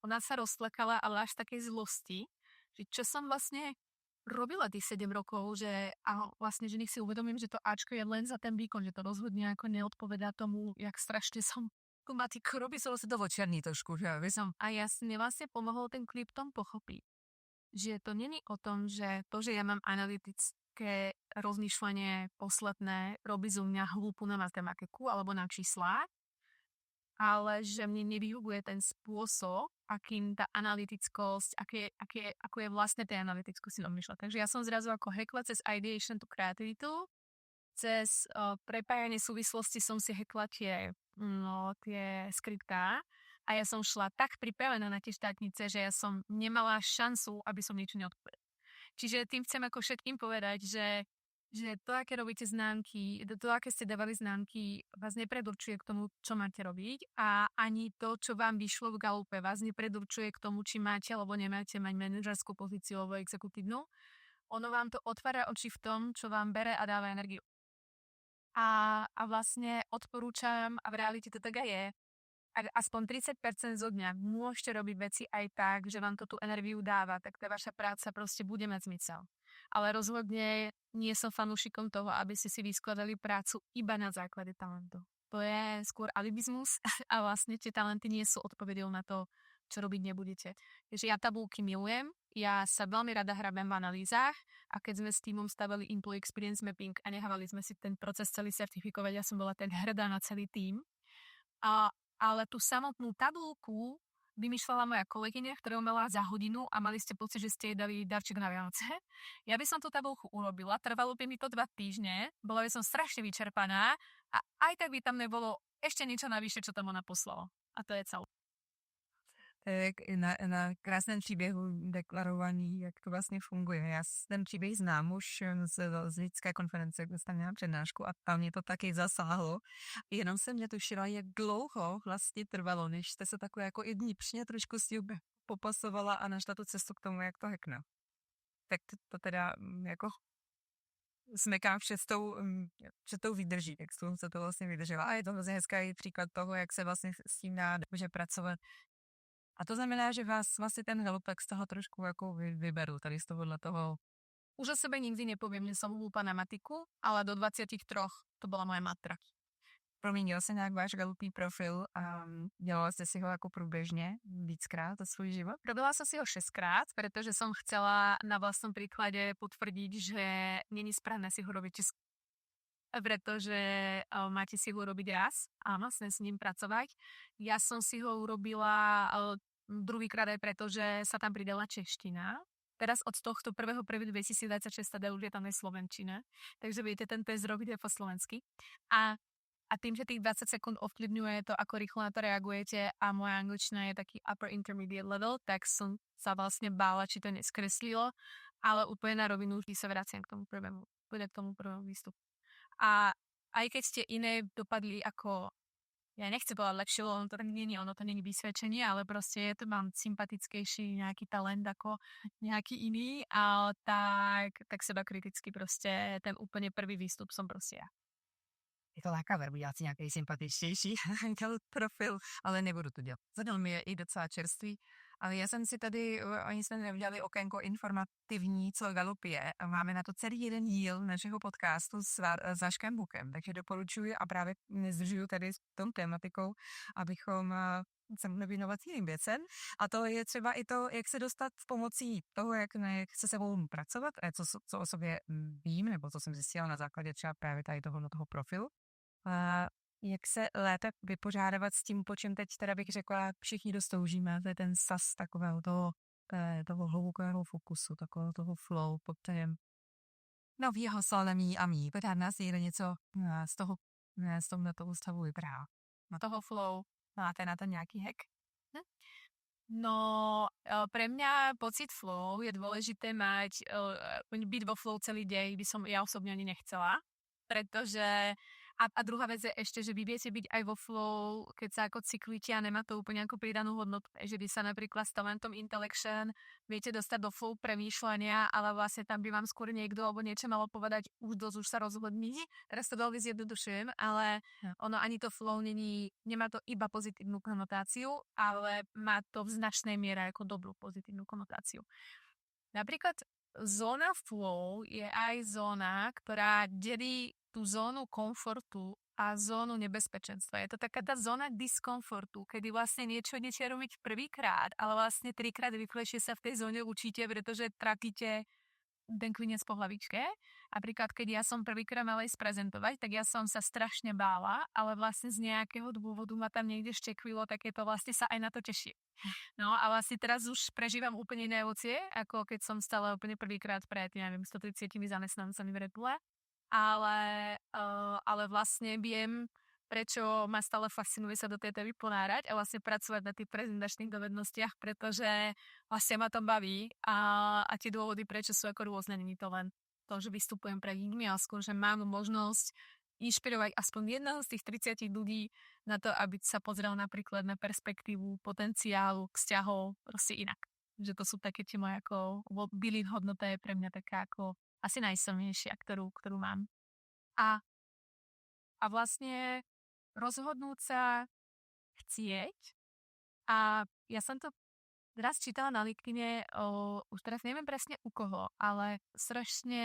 B: ona sa rozplakala, ale až takej zlosti, že čo som vlastne robila tých 7 rokov, a vlastne, že nech si uvedomím, že to Ačko je len za ten výkon, že to rozhodne ako neodpovedá tomu, jak strašne som tú matiku robí sa do vočiarní trošku, že a ja si vlastne pomohol ten Clifton pochopiť, že to není o tom, že to, že ja mám analytické rozmýšľanie posledné, robí zo mňa hlúpu na matematiku alebo na čísla, ale že mne nevyhovuje ten spôsob, akým tá analytickosť, ako je vlastne tej analytickosti domýšľať. Takže ja som zrazu ako hackla cez ideation to kreativitu, cez prepájanie súvislosti som si hackla tie skriptá. A ja som šla tak pripravená na tie štátnice, že ja som nemala šancu, aby som niečo neodpovedala. Čiže tým chcem ako všetkým povedať, že to, aké robíte známky, to, aké ste dávali známky, vás nepredurčuje k tomu, čo máte robiť a ani to, čo vám vyšlo v galupe, vás nepredurčuje k tomu, či máte alebo nemáte mať manažerskú pozíciu alebo exekutívnu. Ono vám to otvára oči v tom, čo vám bere a dáva energiu. A vlastne odporúčam, a v realite to tak aj je, ak aspoň 30% zo dňa môžete robiť veci aj tak, že vám to tú energiu dáva, tak tá vaša práca proste bude mať zmysel. Ale rozhodne nie som fanúšikom toho, aby ste si vyskladali prácu iba na základe talentu. To je skôr alibizmus a vlastne tie talenty nie sú odpovedou na to, čo robiť nebudete. Takže ja tabulky milujem, ja sa veľmi rada hrabem v analýzach a keď sme s týmom stavili Employee Experience Mapping a nehávali sme si ten proces celý certifikovať, ja som bola tak hrdá na celý tým. Ale tú samotnú tabulku vymýšľala moja kolegyňa, ktorá mala za hodinu a mali ste pocit, že ste jej dali darček na Vianoce. Ja by som tú tabulku urobila, trvalo by mi to 2 týždne, bola by som strašne vyčerpaná a aj tak by tam nebolo ešte niečo navyše, čo tam ona poslala. A to je celé.
A: To je na krásném příběhu deklarovaný, jak to vlastně funguje. Já ten příběh znám už z lidské konference, kde jsem měla přednášku a tam mě to taky zasáhlo. Jenom jsem netušila, jak dlouho vlastně trvalo, než jste se takhle jako i vnitřně trošku s tím popasovala a našla tu cestu k tomu, jak to hacknout. Tak to teda jako smekám před tou výdrží, jak se to vlastně vydržela. A je to vlastně hezký příklad toho, jak se vlastně s tím dá může pracovat. A to znamená, že vás vlastně ten Gallup z toho trošku jako vyberu, tady z tohohle toho.
B: Už o sebe nikdy nepoviem, že som hlúpa na matiku, ale do 23 to bola moja matra.
A: Proměnil se nějak váš Gallupý profil a dělala jste si ho jako průběžně víckrát za svůj život?
B: Robila som si ho 6-krát, pretože som chcela na vlastnom príklade potvrdiť, že není správne si ho robiť pretože máte si ho robiť raz a vlastne s ním pracovať. Ja som si ho urobila druhýkrát aj preto, že sa tam pridala čeština. Teraz od tohto 1.1.2026 sa dá už je tam aj slovenčina. Takže viete, ten test robiť aj po slovensky. A tým, že tých 20 sekúnd ovplyvňuje to, ako rýchlo na to reagujete a moja angličtina je taký upper intermediate level, tak som sa vlastne bála, či to neskreslilo, ale úplne na rovinu vždy sa vraciam k tomu prvému výstupu. A aj keď ste iné dopadli ako, ja nechcem povedať lepšie, ono to není vysvedčenie, ale proste mám sympatickejší nejaký talent ako nejaký iný, ale tak seba kriticky proste ten úplne prvý výstup som proste ja.
A: Je to lákavé, být asi nějaký sympatičtější profil, ale nebudu to dělat. Zadal mi je i docela čerstvý, ale já jsem si tady, oni jsme neudělali okénko informativní, co Gallup je. Máme na to celý jeden díl našeho podcastu s Vaškem Bukem, takže doporučuji a právě nezdržuju tady s tou tématikou, abychom se mohli věnovat jiným věcem. A to je třeba i to, jak se dostat pomocí toho, jak se sebou pracovat, co o sobě vím, nebo co jsem zjistila na základě třeba právě tady toho profilu. A jak se lépe vypořádávat s tím, po čem teď teda bych řekla, všichni dostoužíme, to je ten sas takového toho hlubokého fokusu, takového toho flow, po kterém novýho solemí a mí. Pořád nás jde něco z toho stavu vypadá.
B: Na toho flow máte na to nejaký hack? No, pre mňa pocit flow je dôležité mať, byť vo flow celý deň by som ja osobne ani nechcela, pretože a druhá vec je ešte, že vy viete byť aj vo flow, keď sa ako cyklíte a nemá to úplne ako pridanú hodnotu, že by sa napríklad s talentom intellection viete dostať do flow premýšľania, ale vlastne tam by vám skôr niekto alebo niečo malo povedať, už sa rozhodni. Teraz to veľmi zjednodušujem, ale ono ani to flow nemá to iba pozitívnu konotáciu, ale má to v značnej miere ako dobrú pozitívnu konotáciu. Napríklad zóna flow je aj zóna, ktorá delí tú zónu komfortu a zónu nebezpečenstva. Je to taká tá zóna diskomfortu, kedy vlastne niečo idete robiť prvýkrát, ale vlastne 3-krát rýchlejšie sa v tej zóne učíte, pretože tratíte ten klinec po hlavičke. Napríklad, keď ja som prvýkrát mala ísť prezentovať, tak ja som sa strašne bála, ale vlastne z nejakého dôvodu ma tam niekde štekvilo, tak je to vlastne sa aj na to teším. No a vlastne teraz už prežívam úplne iné emócie, ako keď som stala úplne prvýkrát pred, 130 zamestnancami v Red Bulle. Ale vlastne viem, prečo ma stále fascinuje sa do tej témy ponárať a vlastne pracovať na tých prezentačných dovednostiach, pretože vlastne ma to baví a tie dôvody, prečo sú ako rôzne, nie to len to, že vystupujem pred ľuďmi, ale skôr, že mám možnosť inšpirovať aspoň jedného z tých 30 ľudí na to, aby sa pozrel napríklad na perspektívu potenciálu, vzťahov, proste inak. Že to sú také tie moje ako belief hodnota je pre mňa taká ako asi najsilnejšia, ktorú mám. A vlastne rozhodnúť sa chcieť. A ja som to raz čítala na LinkedIne, už teraz neviem presne u koho, ale strašne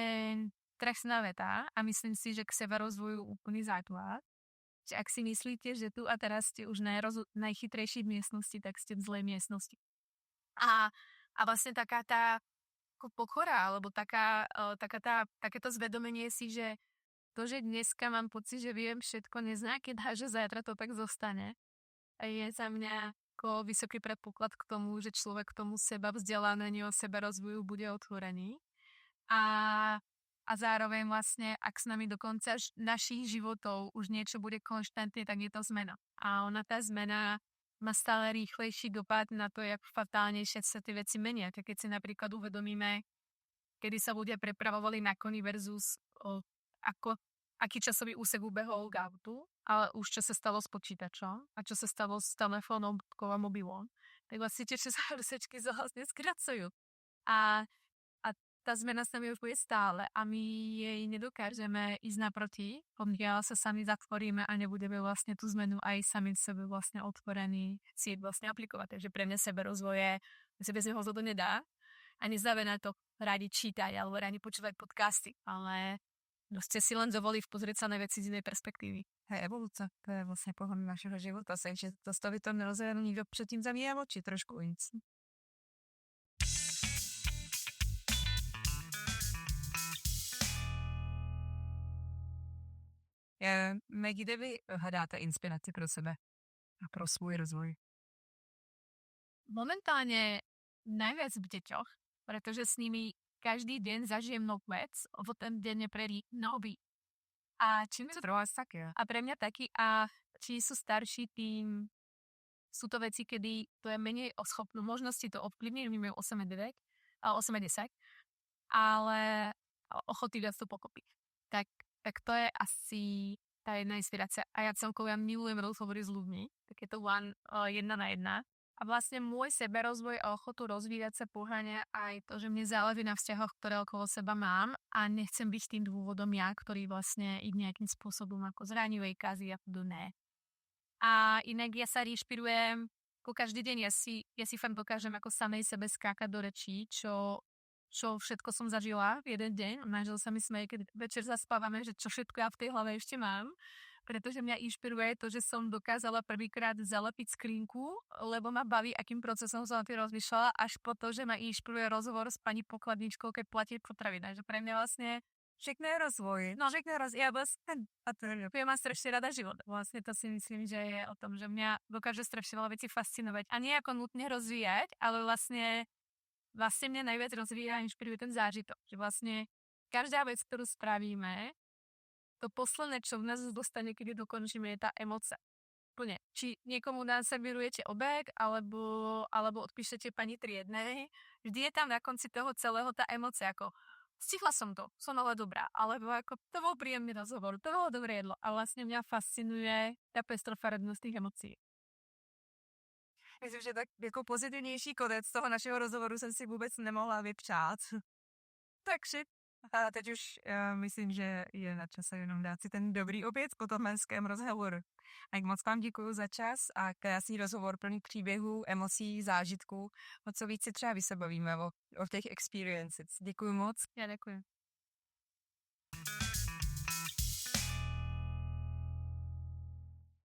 B: trestná veta a myslím si, že k seba rozvoju úplný základ. Že ak si myslíte, že tu a teraz ste už najchytrejší v miestnosti, tak ste v zlej miestnosti. A A vlastne taká tá ako pokora, alebo takéto zvedomenie si, že to, že dneska mám pocit, že viem všetko, neznamená, že zajtra to tak zostane. A je za mňa ako vysoký predpoklad k tomu, že človek k tomu seba vzdelávaniu, seba rozvoju bude otvorený. A, a zároveň vlastne, ak s nami do konca našich životov už niečo bude konštantne, tak je to zmena. A ona tá zmena má stále rýchlejší dopad na to, jak fatálnejšie sa tie veci menia. Tak keď si napríklad uvedomíme, kedy sa ľudia prepravovali na koni versus ako, aký časový úsek ubehol k autu, ale už čo sa stalo s počítačom a čo sa stalo s telefónom a mobilom, tak vlastne tie časové úsečky sa vlastne skracujú. A tá zmena sa mi už bude stále a my jej nedokážeme ísť naproti, pokiaľ sa sami zatvoríme a nebudeme vlastne tú zmenu aj sami sebe vlastne otvorení chcieť vlastne aplikovať. Takže pre mňa seberozvoje sa bez neho to nedá a neznamená to radi čítať alebo radi počúvať podcasty, ale proste si len dovolí pozrieť sa na veci z inej perspektívy.
A: Hej, evoluce, to je vlastně pohon našeho života, takže to stavit to nelze nikdo předtím zavíjá oči trošku víc. Kde vy hledáte inspiraci pro sebe a pro svůj rozvoj?
B: Momentálne najviac v deťoch, pretože s nimi každý deň zažijem novú vec, lebo ten deň je pre nich nový. A čím to
A: taky.
B: a pre mňa taký, a či sú starší, tým sú to veci, kedy to je menej schopnú možnosti to ovplyvniť, my majú 8 a 10, ale ochoty viac to pokopiť. Tak to je asi tá jedna inspirácia. A ja celkovo milujem rozhovory s ľuďmi, tak je to jedna na jedna. A vlastne môj seberozvoj a ochotu rozvíjať sa poháňa aj to, že mne záleží na vzťahoch, ktoré okolo seba mám a nechcem byť tým dôvodom ja, ktorý vlastne ich nejakým spôsobom ako zraňuje, kazí a podobne. A inak ja sa inšpirujem ako každý deň, ja si fakt dokážem ako samej sebe skákať do rečí, čo všetko som zažila v jeden deň. Manžel sa mi smeje, keď večer zaspávame, že čo všetko ja v tej hlave ešte mám. Pretože mňa inšpiruje to, že som dokázala prvýkrát zalepiť skrinku, lebo ma baví, akým procesom som na tým rozmýšľala, až po to, že ma inšpiruje rozhovor s pani pokladničkou, keď platí potravina. Že pre mňa vlastne
A: všechno je rozvoj.
B: No, všechno je rozvoj. Ja mám strašne rada život. Vlastne to si myslím, že je o tom, že mňa dokáže strašne veľa vecí fascinovať. A nie ako nutne rozvíjať, ale vlastne mňa najviac rozvíja a inšpiruje ten zážitok. Že vlastne každá vec, ktorú spravíme, to posledné, čo v nás dostane, keď ju dokončíme, je tá emocia. Plne. Či niekomu naservirujete obed, alebo odpíšete pani triednej, vždy je tam na konci toho celého tá emocia, ako stihla som to, som ale dobrá, alebo ako to bol príjemný rozhovor, to bolo dobré jedlo. A vlastne mňa fascinuje tá pestrofarebnosť tých emócií.
A: Myslím, že tak jako pozitivnější konec toho našeho rozhovoru jsem si vůbec nemohla vypřát. Takže a teď už myslím, že je na čase jenom dát si ten dobrý oběd po tom hezkém rozhovoru. A jak moc vám děkuju za čas a krásný rozhovor plný příběhů, emocí, zážitků. O co víc si třeba vy se bavíme o těch experiences. Děkuju moc.
B: Ja ďakujem.